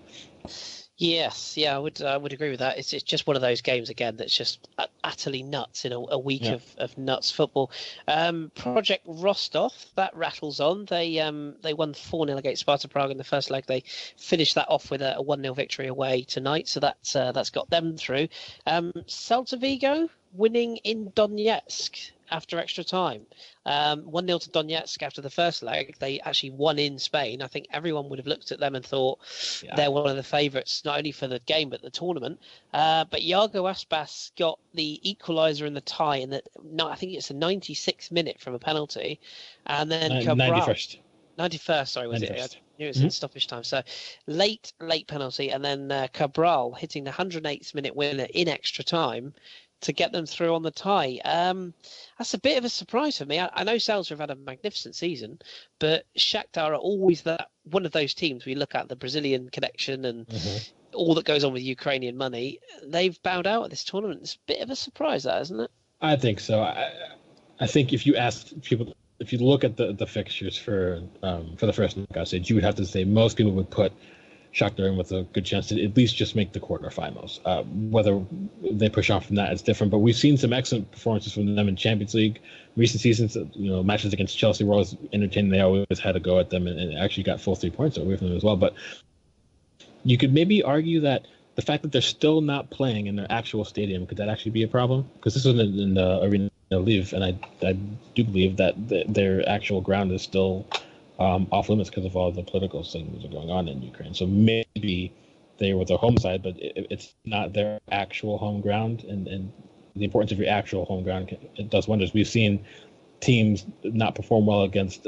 Yes, I would agree with that. It's just one of those games again that's just utterly nuts in a week of nuts football. Project Rostov, that rattles on. They won 4-0 against Sparta Prague in the first leg. They finished that off with a 1-0 victory away tonight, so that's got them through. Celta Vigo winning in Donetsk after extra time. 1-0 to Donetsk after the first leg. They actually won in Spain. I think everyone would have looked at them and thought they're one of the favourites, not only for the game but the tournament. But Iago Aspas got the equaliser in the tie I think it's the 96th minute from a penalty. And then Cabral... 91st, sorry, was 91st. It? I knew it was in stoppage time. So late penalty. And then Cabral hitting the 108th minute winner in extra time to get them through on the tie. That's a bit of a surprise for me. I know Celta have had a magnificent season, but Shakhtar are always one of those teams we look at, the Brazilian connection and all that goes on with Ukrainian money. They've bowed out at this tournament. It's a bit of a surprise, that, isn't it? I think so. I think if you ask people, if you look at the fixtures for the first knockout stage, you would have to say most people would put Shakhtar in with a good chance to at least just make the quarterfinals. Whether they push on from that is different, but we've seen some excellent performances from them in Champions League recent seasons. Matches against Chelsea were always entertaining. They always had a go at them and actually got full 3 points away from them as well. But you could maybe argue that the fact that they're still not playing in their actual stadium, could that actually be a problem? Because this was in the Arena Live, and I do believe that their actual ground is still off limits because of all the political things that are going on in Ukraine. So maybe they were their home side, but it's not their actual home ground, and the importance of your actual home ground, it does wonders. We've seen teams not perform well against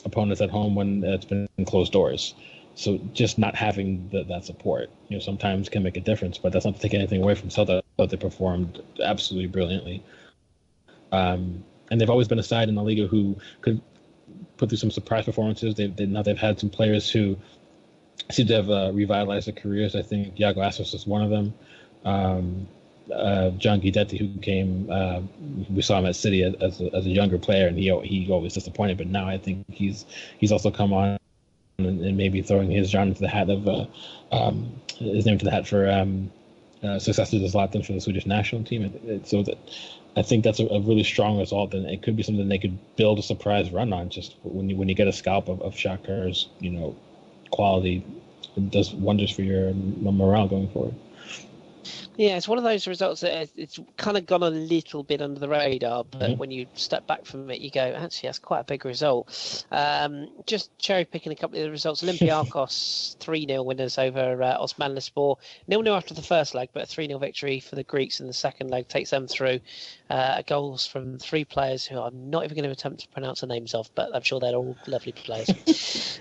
opponents at home when it's been closed doors. So just not having that support, sometimes can make a difference. But that's not to take anything away from Celta. But they performed absolutely brilliantly. And they've always been a side in the Liga who could put through some surprise performances. They've had some players who seem to have revitalized their careers. I think Iago Aspas is one of them. John Guidetti, who came, we saw him at City as a younger player, and he always disappointed. But now I think he's also come on and maybe throwing his name into the hat for successor to Zlatan for the Swedish national team. So that I think that's a really strong result, and it could be something they could build a surprise run on. Just when you get a scalp of Shakhtar's quality, it does wonders for your morale going forward. Yeah, it's one of those results that it's kind of gone a little bit under the radar, but when you step back from it, you go, actually, that's quite a big result. Just cherry-picking a couple of the results. Olympiacos 3-0 winners over Osmanlispor. 0-0 after the first leg, but a 3-0 victory for the Greeks in the second leg takes them through. Goals from three players who I'm not even going to attempt to pronounce the names of, but I'm sure they're all lovely players.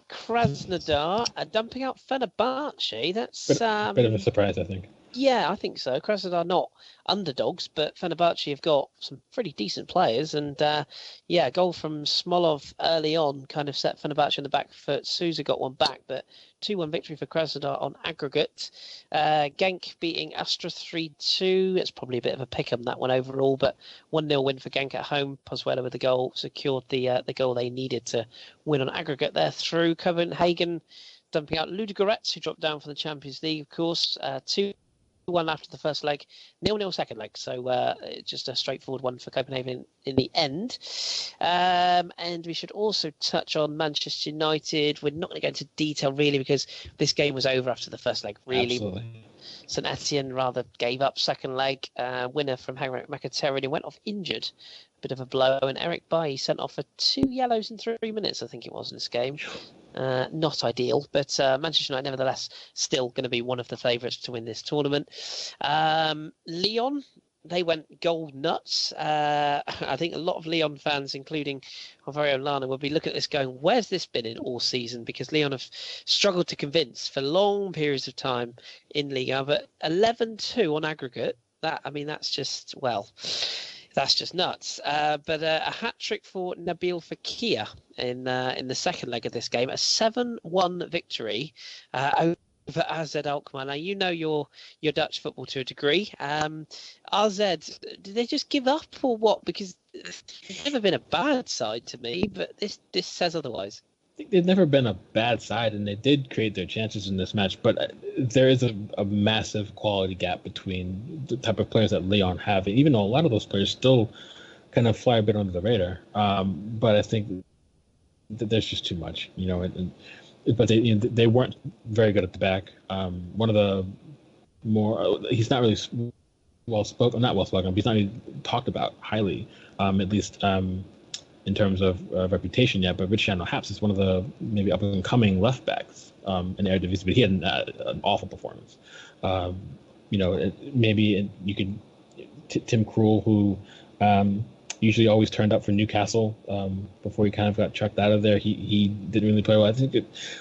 Krasnodar dumping out Fenerbahce. That's a bit of a surprise, I think. Yeah, I think so. Krasnodar not underdogs, but Fenerbahce have got some pretty decent players. And a goal from Smolov early on kind of set Fenerbahce on the back foot. Sousa got one back, but 2-1 victory for Krasnodar on aggregate. Genk beating Astra 3-2. It's probably a bit of a pick-em, that one overall, but 1-0 win for Genk at home. Pozuelo with the goal secured the goal they needed to win on aggregate there through. Copenhagen dumping out Ludogorets, who dropped down from the Champions League, of course. 2-1 after the first leg, 0-0 second leg. So just a straightforward one for Copenhagen in the end. And we should also touch on Manchester United. We're not going to go into detail really because this game was over after the first leg. Really, absolutely. St Etienne rather gave up second leg. Winner from Henrik Mkhitaryan, who went off injured. A bit of a blow. And Eric Bailly sent off for 2 yellows in 3 minutes, I think it was, in this game. Not ideal, but Manchester United nevertheless still going to be one of the favourites to win this tournament. Lyon, they went gold nuts. I think a lot of Lyon fans, including our very own Lana, will be looking at this going, where's this been in all season? Because Lyon have struggled to convince for long periods of time in Liga, but 11-2 on aggregate. That's just nuts. But a hat-trick for Nabil Fekir in the second leg of this game. A 7-1 victory over AZ Alkmaar. Now, you know your Dutch football to a degree. AZ, did they just give up or what? Because it's never been a bad side to me, but this says otherwise. I think they've never been a bad side, and they did create their chances in this match. But there is a massive quality gap between the type of players that Lyon have, and even though a lot of those players still kind of fly a bit under the radar. But I think that there's just too much, but they weren't very good at the back. One of the more he's not really well spoken, not well spoken, but he's not really talked about highly, at least. In terms of reputation yet, but Richard Haps is one of the maybe up-and-coming left backs in Eredivisie, but he had an awful performance. Maybe you could Tim Krul, who usually always turned up for Newcastle before he kind of got chucked out of there. He didn't really play well. I think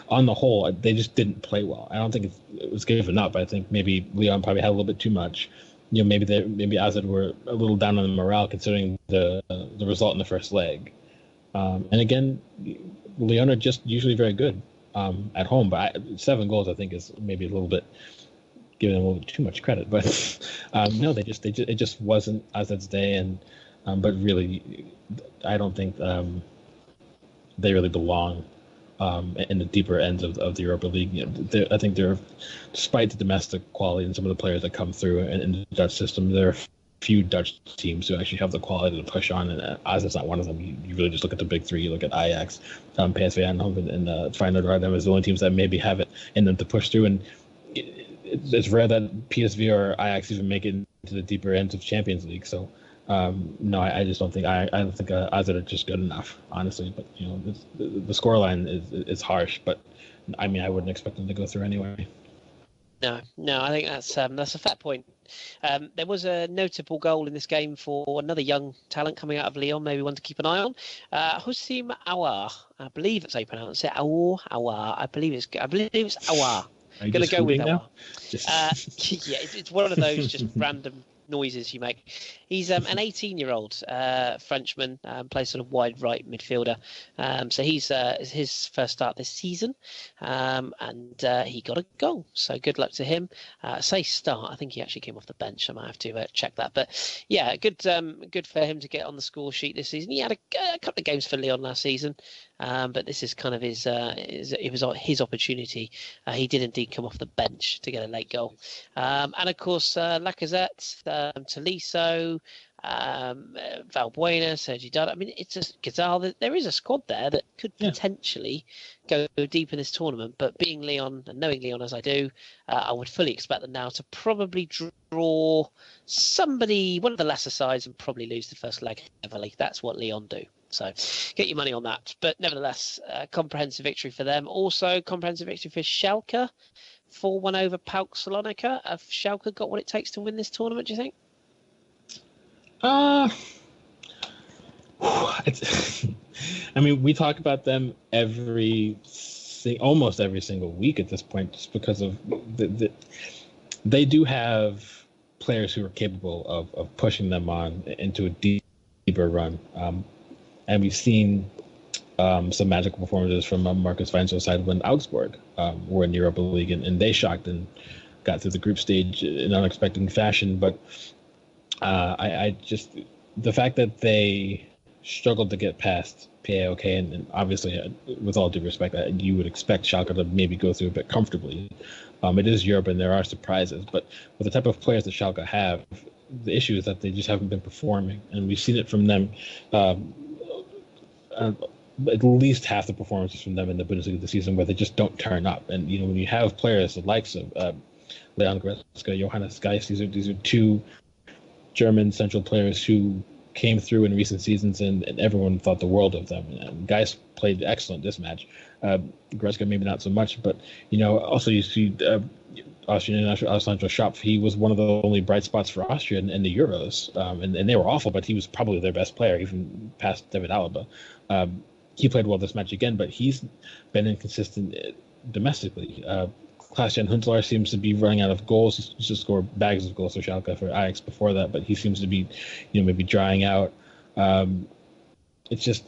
on the whole, they just didn't play well. I don't think it was given up. I think maybe Lyon probably had a little bit too much. Maybe AZ were a little down on the morale considering the result in the first leg. And again, Lyon are just usually very good at home. But 7 goals, I think, is maybe a little bit giving them a little bit too much credit. But no, it just wasn't AZ's day. And but really, I don't think they really belong in the deeper ends of the Europa League. I think they're, despite the domestic quality and some of the players that come through in the Dutch system, there are few Dutch teams who actually have the quality to push on, and AZ is not one of them. You really just look at the big three. You look at Ajax, PSV Eindhoven, and Feyenoord Rotterdam as the only teams that maybe have it in them to push through. And it's rare that PSV or Ajax even make it into the deeper ends of Champions League. So. No, I just don't think I don't think AZ are just good enough, honestly. But the scoreline is harsh. But I wouldn't expect them to go through anyway. No, I think that's a fair point. There was a notable goal in this game for another young talent coming out of Lyon, maybe one to keep an eye on. Houssem Aouar, I believe that's how you pronounce it. Aouar. I believe it's Aouar. Are you Gonna just go with now? Yeah, it's one of those just random noises you make. He's an 18-year-old Frenchman, plays sort of wide right midfielder. So he's his first start this season, and he got a goal. So good luck to him. Say start. I think he actually came off the bench. I might have to check that. But yeah, good for him to get on the score sheet this season. He had a couple of games for Lyon last season, but this is kind of it was his opportunity. He did indeed come off the bench to get a late goal, and of course Lacazette, Tolisso, Valbuena, Sergi Dada. I mean, it's a Gazal. There is a squad there that could potentially go deep in this tournament. But being Lyon and knowing Lyon as I do, I would fully expect them now to probably draw one of the lesser sides, and probably lose the first leg heavily. That's what Lyon do. So get your money on that. But nevertheless, comprehensive victory for them. Also, comprehensive victory for Schalke. 4-1 over PAOK Salonika. Have Schalke got what it takes to win this tournament, do you think? I mean, we talk about them almost every single week at this point, just because of they do have players who are capable of pushing them on into a deeper run. And we've seen some magical performances from Marcus Weinzel's side when Augsburg were in Europa League, and they shocked and got through the group stage in unexpected fashion. But I just, the fact that they struggled to get past PAOK, and obviously, with all due respect, you would expect Schalke to maybe go through a bit comfortably. It is Europe, and there are surprises, but with the type of players that Schalke have, the issue is that they just haven't been performing, and we've seen it from them. At least half the performances from them in the Bundesliga this season, where they just don't turn up. And when you have players the likes of Leon Goretzka, Johannes Geist, these are two German central players who came through in recent seasons, and everyone thought the world of them. And Geist played excellent this match. Goretzka maybe not so much, but also you see Austrian international Alessandro Schopf. He was one of the only bright spots for Austria in the Euros, and they were awful, but he was probably their best player, even past David Alaba. He played well this match again, but he's been inconsistent domestically. Klaas-Jan Huntelaar seems to be running out of goals. He used to score bags of goals for Schalke for Ajax before that, but he seems to be, maybe drying out. It's just,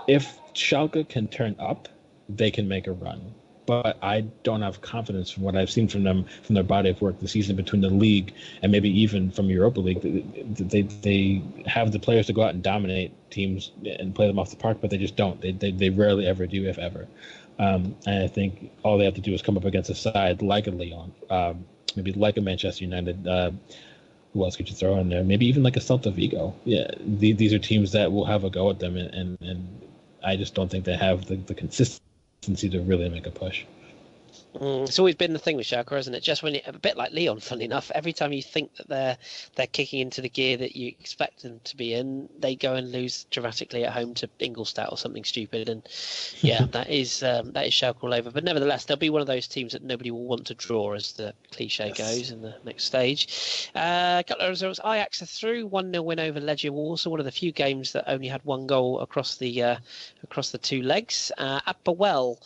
if Schalke can turn up, they can make a run. But I don't have confidence from what I've seen from them, from their body of work this season, between the league and maybe even from Europa League. They have the players to go out and dominate teams and play them off the park, but they just don't. They rarely ever do, if ever. And I think all they have to do is come up against a side like a Lyon, maybe like a Manchester United. Who else could you throw in there? Maybe even like a Celta Vigo. Yeah, these are teams that will have a go at them, and I just don't think they have the consistency to really make a push. It's always been the thing with Schalke, isn't it? Just when a bit like Lyon, funnily enough, every time you think that they're kicking into the gear that you expect them to be in, they go and lose dramatically at home to Ingolstadt or something stupid. And yeah, that is Schalke all over. But nevertheless, they'll be one of those teams that nobody will want to draw, as the cliche goes, in the next stage. A couple of results: Ajax are through, 1-0 win over Legia Warsaw, one of the few games that only had one goal across the two legs. Apoel.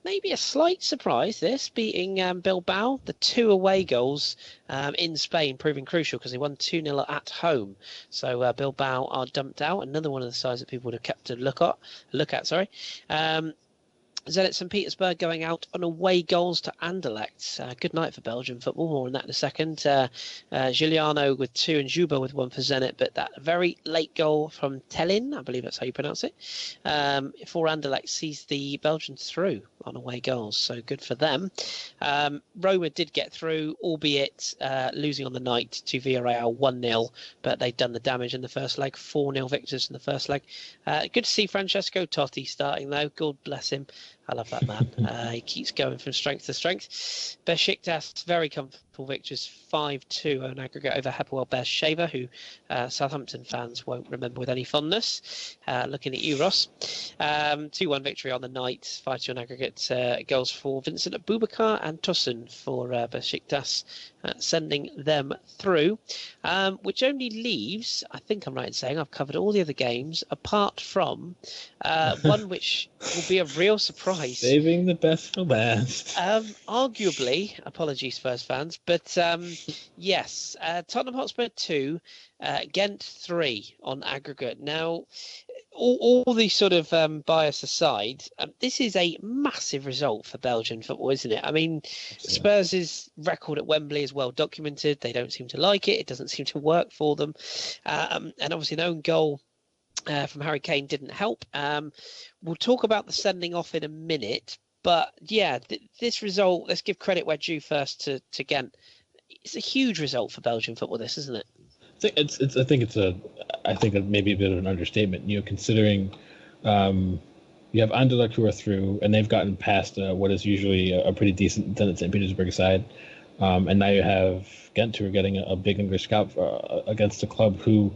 Maybe a slight surprise, this, beating Bilbao. The 2 away goals in Spain proving crucial, because they won 2-0 at home. So Bilbao are dumped out. Another one of the sides that people would have kept a look at. Zenit St. Petersburg going out on away goals to Anderlecht. Good night for Belgian football. More on that in a second. Giuliano with 2 and Juba with 1 for Zenit. But that very late goal from Tellin, I believe that's how you pronounce it, for Anderlecht sees the Belgians through on away goals. So good for them. Roma did get through, albeit losing on the night to Villarreal 1-0. But they'd done the damage in the first leg. 4-0 victors in the first leg. Good to see Francesco Totti starting, though. God bless him. I love that man. He keeps going from strength to strength. Besiktas very comfortable Liverpool victors 5-2 on aggregate over Hapoel Beersheva, who Southampton fans won't remember with any fondness. Looking at you, Ross. 2-1 victory on the night, 5-2 on aggregate. Goals for Vincent Aboubakar and Tosun for Besiktas, sending them through, which only leaves, I think I'm right in saying, I've covered all the other games apart from one which will be a real surprise. Saving the best for last. Arguably, apologies Spurs fans, but yes, Tottenham Hotspur 2, Ghent 3 on aggregate. Now, all these sort of bias aside, this is a massive result for Belgian football, isn't it? I mean, Spurs' record at Wembley is well documented. They don't seem to like it. It doesn't seem to work for them. And obviously, an own goal from Harry Kane didn't help. We'll talk about the sending off in a minute. But yeah, this result, let's give credit where due first to Ghent. It's a huge result for Belgian football, this, isn't it? I think that maybe a bit of an understatement. Considering you have Anderlecht who are through, and they've gotten past what is usually a pretty decent St. Petersburg side, and now you have Ghent who are getting a big English scalp against a club who,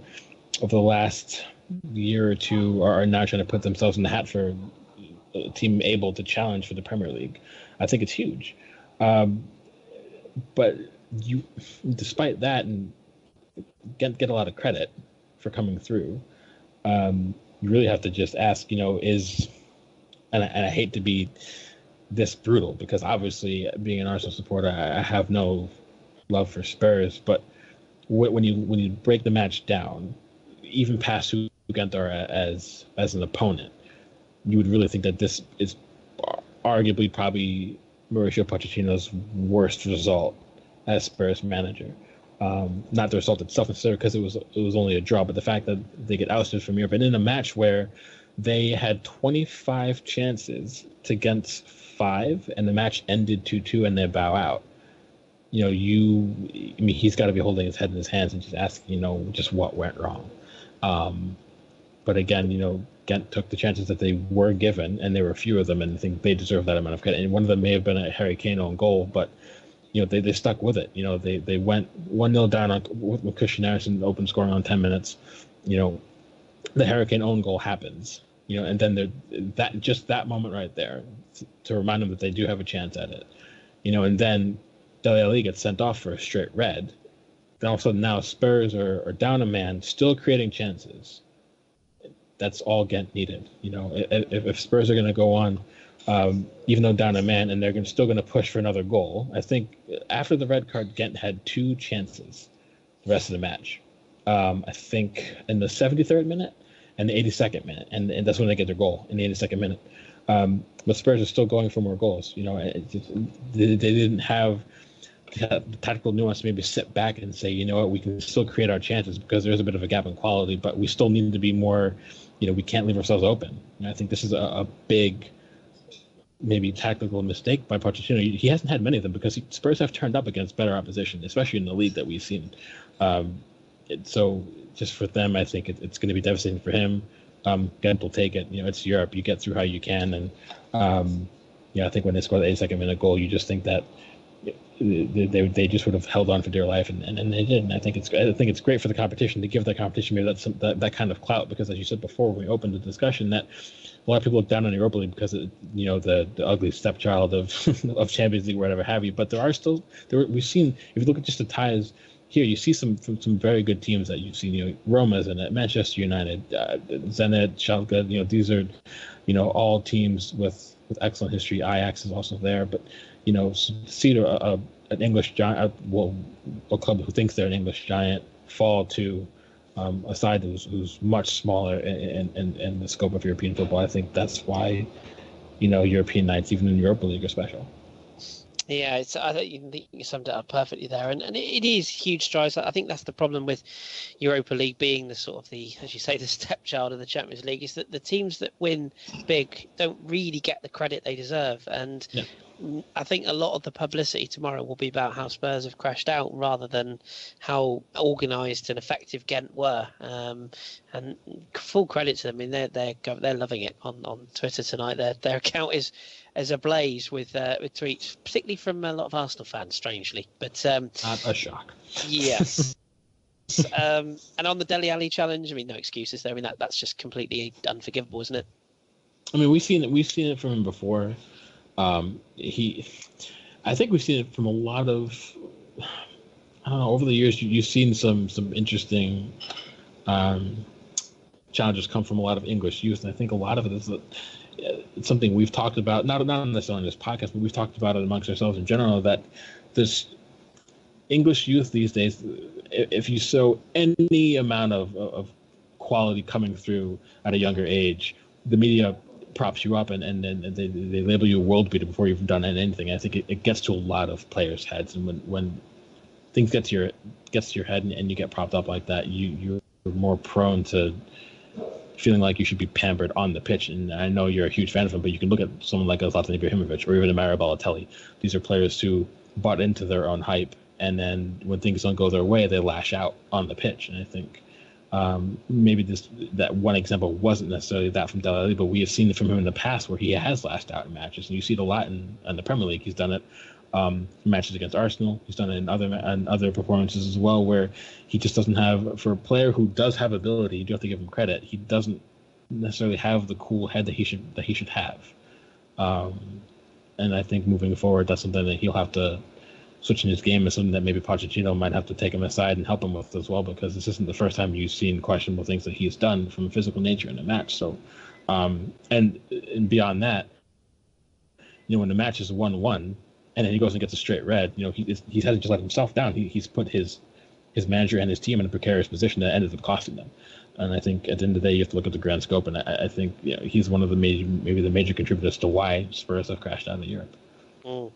over the last year or two, are now trying to put themselves in the hat for a team able to challenge for the Premier League. I think it's huge, but despite that, and get a lot of credit for coming through. You really have to just ask, and I hate to be this brutal because obviously being an Arsenal supporter, I have no love for Spurs, but when you break the match down, even past who Ghent are as an opponent, you would really think that this is arguably probably Mauricio Pochettino's worst result as Spurs manager. Not the result itself necessarily because it was only a draw, but the fact that they get ousted from Europe and in a match where they had 25 chances to Ghent's 5 and the match ended 2-2 and they bow out. He's got to be holding his head in his hands and just asking, just what went wrong. But again, Ghent took the chances that they were given, and there were a few of them, and I think they deserve that amount of credit. And one of them may have been a Harry Kane own goal, but they stuck with it. They went 1-0 down with Christian Eriksen open scoring on 10 minutes. The Harry Kane own goal happens. And then that moment right there to remind them that they do have a chance at it. And then Dele Alli gets sent off for a straight red. Then all of a sudden now Spurs are down a man, still creating chances. That's all Ghent needed. If Spurs are going to go on, even though down a man, and they're still going to push for another goal. I think after the red card, Ghent had 2 chances the rest of the match. I think in the 73rd minute and the 82nd minute, and that's when they get their goal in the 82nd minute. But Spurs are still going for more goals. They didn't have the tactical nuance to maybe sit back and say, we can still create our chances because there's a bit of a gap in quality, but we still need to be more, we can't leave ourselves open. And I think this is a big, maybe tactical mistake by Pochettino. He hasn't had many of them because Spurs have turned up against better opposition, especially in the league that we've seen. So just for them, I think it's going to be devastating for him. Ghent will take it. It's Europe. You get through how you can. And I think when they score the 82nd minute goal, you just think that they just would have held on for dear life, and they did. And I think it's great for the competition to give the competition maybe that kind of clout, because as you said before when we opened the discussion, that a lot of people look down on Europa League because the ugly stepchild of Champions League, whatever have you. But we've seen, if you look at just the ties here, you see some very good teams that you've seen. Roma's in it, Manchester United, Zenit, Schalke. These are all teams with excellent history. Ajax is also there, but see an English giant, a club who thinks they're an English giant, fall to a side who's much smaller in the scope of European football. I think that's why European nights, even in Europa League, are special. Yeah, I think you summed it up perfectly there, and it is huge strides. I think that's the problem with Europa League being the sort of as you say, the stepchild of the Champions League, is that the teams that win big don't really get the credit they deserve. And I think a lot of the publicity tomorrow will be about how Spurs have crashed out rather than how organised and effective Ghent were. And full credit to them. I mean, they're loving it on Twitter tonight. Their account is ablaze with tweets, particularly from a lot of Arsenal fans, strangely. But not a shock. Yes. And on the Dele Alli challenge, I mean, no excuses there. I mean, that's just completely unforgivable, isn't it? I mean, we've seen it from him before. I think we've seen it from a lot of, I don't know, over the years. You've seen some interesting challenges come from a lot of English youth, and I think a lot of it is that it's something we've talked about, not necessarily in this podcast, but we've talked about it amongst ourselves in general, that this English youth these days, if you show any amount of quality coming through at a younger age, the media props you up and they label you a world beater before you've done anything. I think it gets to a lot of players' heads, and when things get to your head and you get propped up like that, you're more prone to feeling like you should be pampered on the pitch. And I know you're a huge fan of him, but you can look at someone like Zlatan Ibrahimovic or even a Mario Balotelli. These are players who bought into their own hype, and then when things don't go their way, they lash out on the pitch. And I think maybe that one example wasn't necessarily that from Dele Alli, but we have seen it from him in the past where he has lashed out in matches, and you see it a lot in the Premier League. He's done it in matches against Arsenal. He's done it in other performances as well, where he just doesn't have, for a player who does have ability, you do have to give him credit. He doesn't necessarily have the cool head that he should have. And I think moving forward, that's something that he'll have to switch in his game, is something that maybe Pochettino might have to take him aside and help him with as well, because this isn't the first time you've seen questionable things that he's done from a physical nature in a match. So, and beyond that, when the match is 1-1, and then he goes and gets a straight red, he hasn't just let himself down. He's put his manager and his team in a precarious position that ended up costing them. And I think at the end of the day, you have to look at the grand scope, and I think he's one of the major contributors to why Spurs have crashed out of Europe.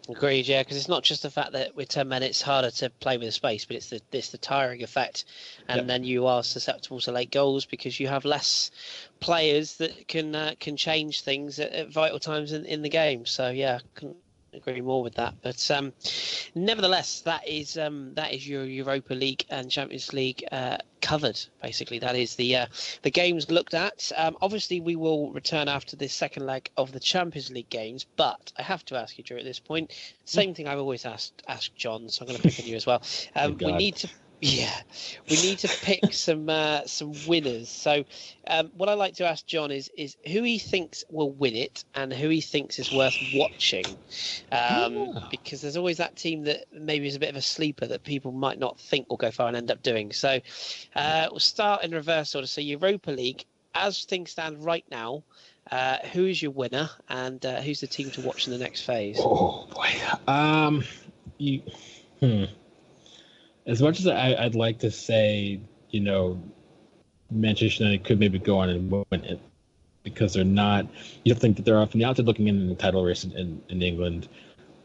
Agreed, yeah, because it's not just the fact that with 10 men it's harder to play with the space, but it's the tiring effect, and then you are susceptible to late goals because you have less players that can change things at vital times in the game. So yeah, couldn't agree more with that. But nevertheless, that is your Europa League and Champions League covered. Basically, that is the games looked at. Obviously, we will return after this second leg of the Champions League games. But I have to ask you, Drew, at this point, same thing I've always asked John. So I'm going to pick on you as well. We need to pick some winners. So what I'd like to ask John is who he thinks will win it and who he thinks is worth watching, because there's always that team that maybe is a bit of a sleeper that people might not think will go far and end up doing. So we'll start in reverse order. So Europa League, as things stand right now, who is your winner and who's the team to watch in the next phase? Oh boy, As much as I'd like to say, Manchester United could maybe go on and win it, because they're not. You don't think that they're from the outside looking in the title race in England,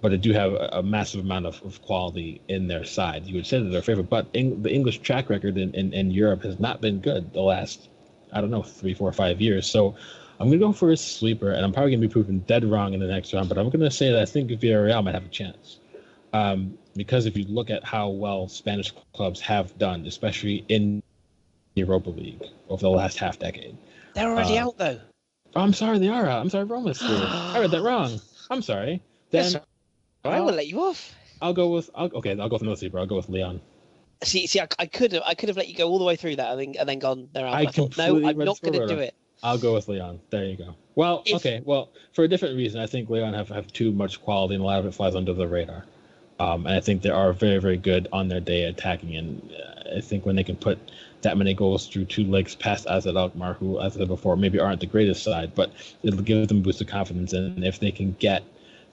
but they do have a massive amount of quality in their side. You would say that they're favorite, but the English track record in Europe has not been good the last, 3, 4, 5 years. So I'm going to go for a sleeper, and I'm probably going to be proven dead wrong in the next round, but I'm going to say that I think Villarreal might have a chance. Because if you look at how well Spanish clubs have done, especially in the Europa League over the last half decade. They're already out, though. Oh, I'm sorry, they are out. I'm sorry, Roma's through. I read that wrong. I'm sorry. Then I will let you off. I'll go with another sleeper. I'll go with Leon. See, I could have let you go all the way through that and then gone there. I thought, no, I'm not going to do it. I'll go with Leon. There you go. Well, Well, for a different reason, I think Leon have too much quality, and a lot of it flies under the radar. And I think they are very, very good on their day attacking. And I think when they can put that many goals through two legs past Azad Alkmaar, who, as I said before, maybe aren't the greatest side, but it'll give them a boost of confidence. And if they can get,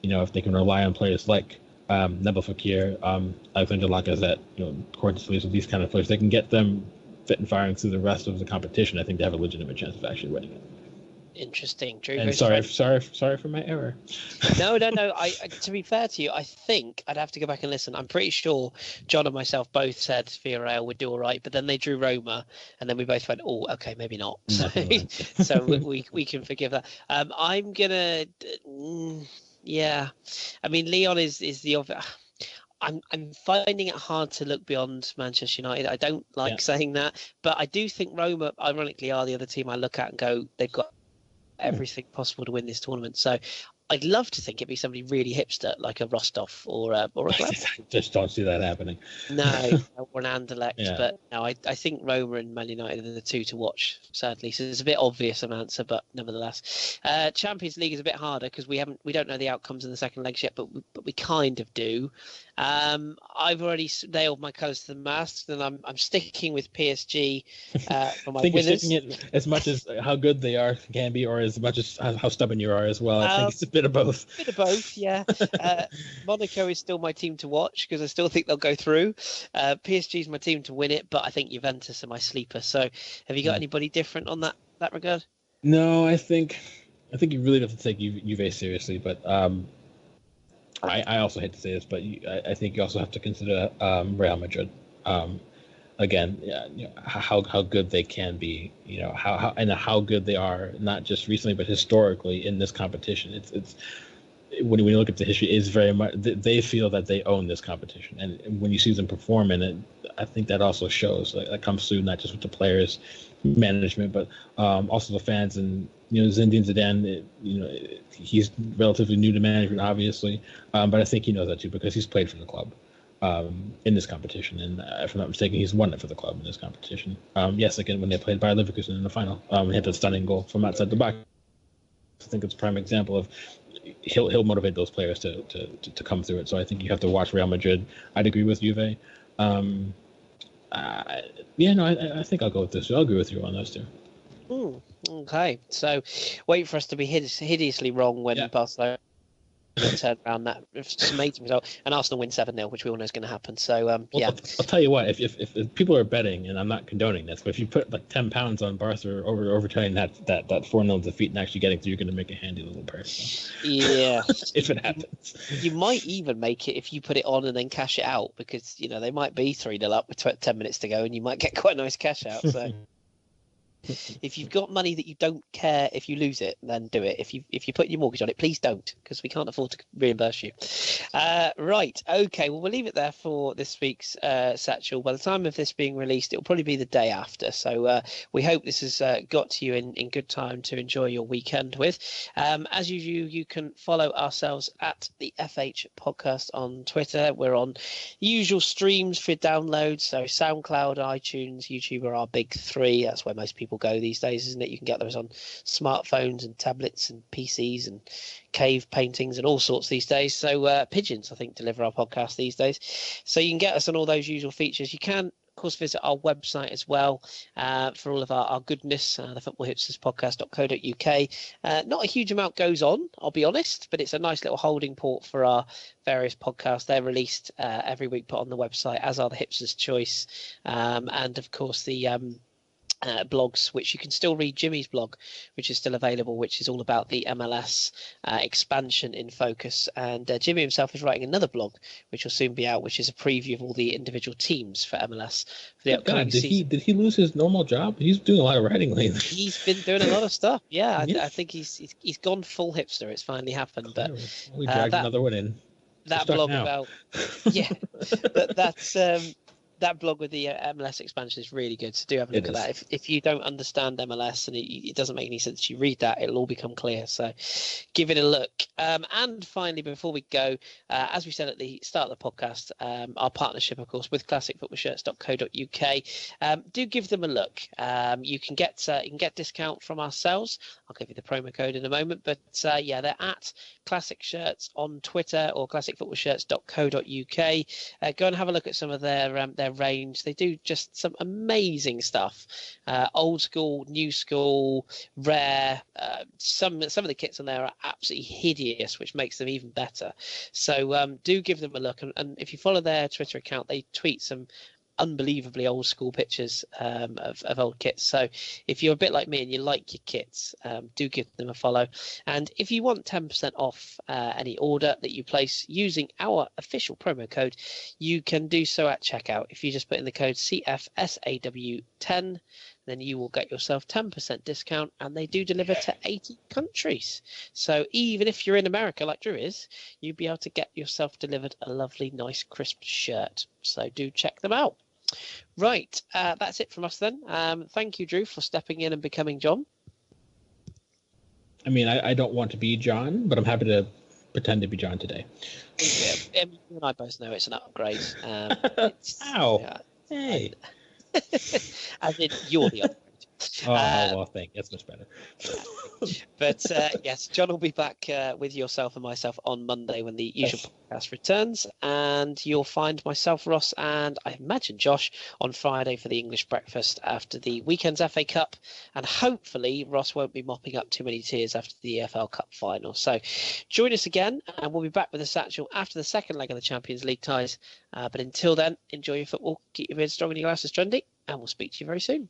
if they can rely on players like Nabil Fekir, Alexander Lacazette, Cortez, these kind of players, they can get them fit and firing through the rest of the competition. I think they have a legitimate chance of actually winning it. Interesting, Drew. And sorry for my error. No. To be fair to you, I think I'd have to go back and listen. I'm pretty sure John and myself both said Villarreal would do all right, but then they drew Roma, and then we both went, "Oh, okay, maybe not." So we can forgive that. I'm gonna. Yeah, I mean, Leon is the obvious. I'm finding it hard to look beyond Manchester United. I don't like saying that, but I do think Roma, ironically, are the other team I look at and go, they've got everything possible to win this tournament. So I'd love to think it'd be somebody really hipster, like a Rostov or a Gladbach. I just don't see that happening. No, or an Anderlecht. Yeah. But no, I think Roma and Man United are the two to watch, sadly. So it's a bit obvious an answer, but nevertheless. Champions League is a bit harder because we don't know the outcomes in the second legs yet, but we kind of do. I've already nailed my colours to the mast, and I'm sticking with PSG for my I think winners. you're sticking it as much as how good they can be, or as much as how stubborn you are as well. I think it's a bit of both. Bit of both, yeah. Monaco is still my team to watch because I still think they'll go through. PSG is my team to win it, but I think Juventus are my sleeper. So, have you got anybody different on that regard? No, I think you really have to take Juve seriously, but I also hate to say this, but I think you also have to consider Real Madrid. Again, how good they can be, how good they are, not just recently but historically in this competition. It's when you look at the history, it's very much they feel that they own this competition, and when you see them perform in it, I think that also shows. That comes through not just with the players, management, but also the fans. And Zinedine Zidane, he's relatively new to management, obviously, but I think he knows that too because he's played for the club in this competition, and if I'm not mistaken, he's won it for the club in this competition. Yes, again when they played Bayer Leverkusen in the final, he had a stunning goal from outside the box. I think it's a prime example of he'll motivate those players to come through it. So I think you have to watch Real Madrid. I'd agree with Juve. I think I'll go with this. I'll agree with you on those two. Okay, so wait for us to be hideously wrong when Barcelona turn around that amazing result, and Arsenal win 7-0, which we all know is going to happen. So I'll tell you what, if people are betting, and I'm not condoning this, but if you put like £10 on Barca overturning that 4-0 defeat and actually getting through, you're going to make a handy little purse. So. Yeah, if it happens, you might even make it if you put it on and then cash it out, because they might be 3-0 up with 10 minutes to go, and you might get quite a nice cash out. So. If you've got money that you don't care if you lose it, then do it. If you put your mortgage on it, please don't, because we can't afford to reimburse you. Right. Okay. Well, we'll leave it there for this week's Satchel. By the time of this being released, it'll probably be the day after. So we hope this has got to you in good time to enjoy your weekend with. As usual, you can follow ourselves at the FH Podcast on Twitter. We're on usual streams for downloads. So SoundCloud, iTunes, YouTube are our big three. That's where most people go these days, isn't it? You can get those on smartphones and tablets and PCs and cave paintings and all sorts these days. So pigeons, I think, deliver our podcast these days. So you can get us on all those usual features. You can, of course, visit our website as well for all of our goodness, the footballhipsterspodcast.co.uk. Not a huge amount goes on, I'll be honest, but it's a nice little holding port for our various podcasts. They're released every week, put on the website, as are the Hipster's Choice, and of course the blogs, which you can still read. Jimmy's blog, which is still available, which is all about the MLS expansion in focus, and Jimmy himself is writing another blog which will soon be out, which is a preview of all the individual teams for MLS for the upcoming season. Did he lose his normal job? He's doing a lot of writing lately. He's been doing a lot of stuff. I think he's gone full hipster. It's finally happened. But we dragged another one in. That blog about that blog with the MLS expansion is really good, so do have a look at that. If you don't understand MLS and it doesn't make any sense, you read that, it'll all become clear. So give it a look. And finally, before we go, as we said at the start of the podcast, our partnership, of course, with classicfootballshirts.co.uk. Do give them a look. You can get discount from ourselves. I'll give you the promo code in a moment. But they're at Classic Shirts on Twitter or classicfootballshirts.co.uk. Go and have a look at some of their range. They do just some amazing stuff, old school, new school, rare. Some of the kits on there are absolutely hideous, which makes them even better. So do give them a look, and if you follow their Twitter account, they tweet some unbelievably old school pictures of old kits. So if you're a bit like me and you like your kits, do give them a follow. And if you want 10% off any order that you place using our official promo code, you can do so at checkout. If you just put in the code CFSAW10, then you will get yourself 10% discount, and they do deliver to 80 countries. So even if you're in America like Drew is, you'll be able to get yourself delivered a lovely, nice, crisp shirt. So do check them out. Right, that's it from us then. Thank you, Drew, for stepping in and becoming John. I mean, I don't want to be John, but I'm happy to pretend to be John today. Yeah, you and I both know it's an upgrade. Ow. Hey. As in, you're the upgrade. Oh, well, thank you. That's much better. But yes, John will be back with yourself and myself on Monday when the usual podcast returns. And you'll find myself, Ross, and I imagine Josh on Friday for the English breakfast after the weekend's FA Cup. And hopefully Ross won't be mopping up too many tears after the EFL Cup final. So join us again, and we'll be back with the Satchel after the second leg of the Champions League ties. But until then, enjoy your football, keep your beard strong and your glasses trendy, and we'll speak to you very soon.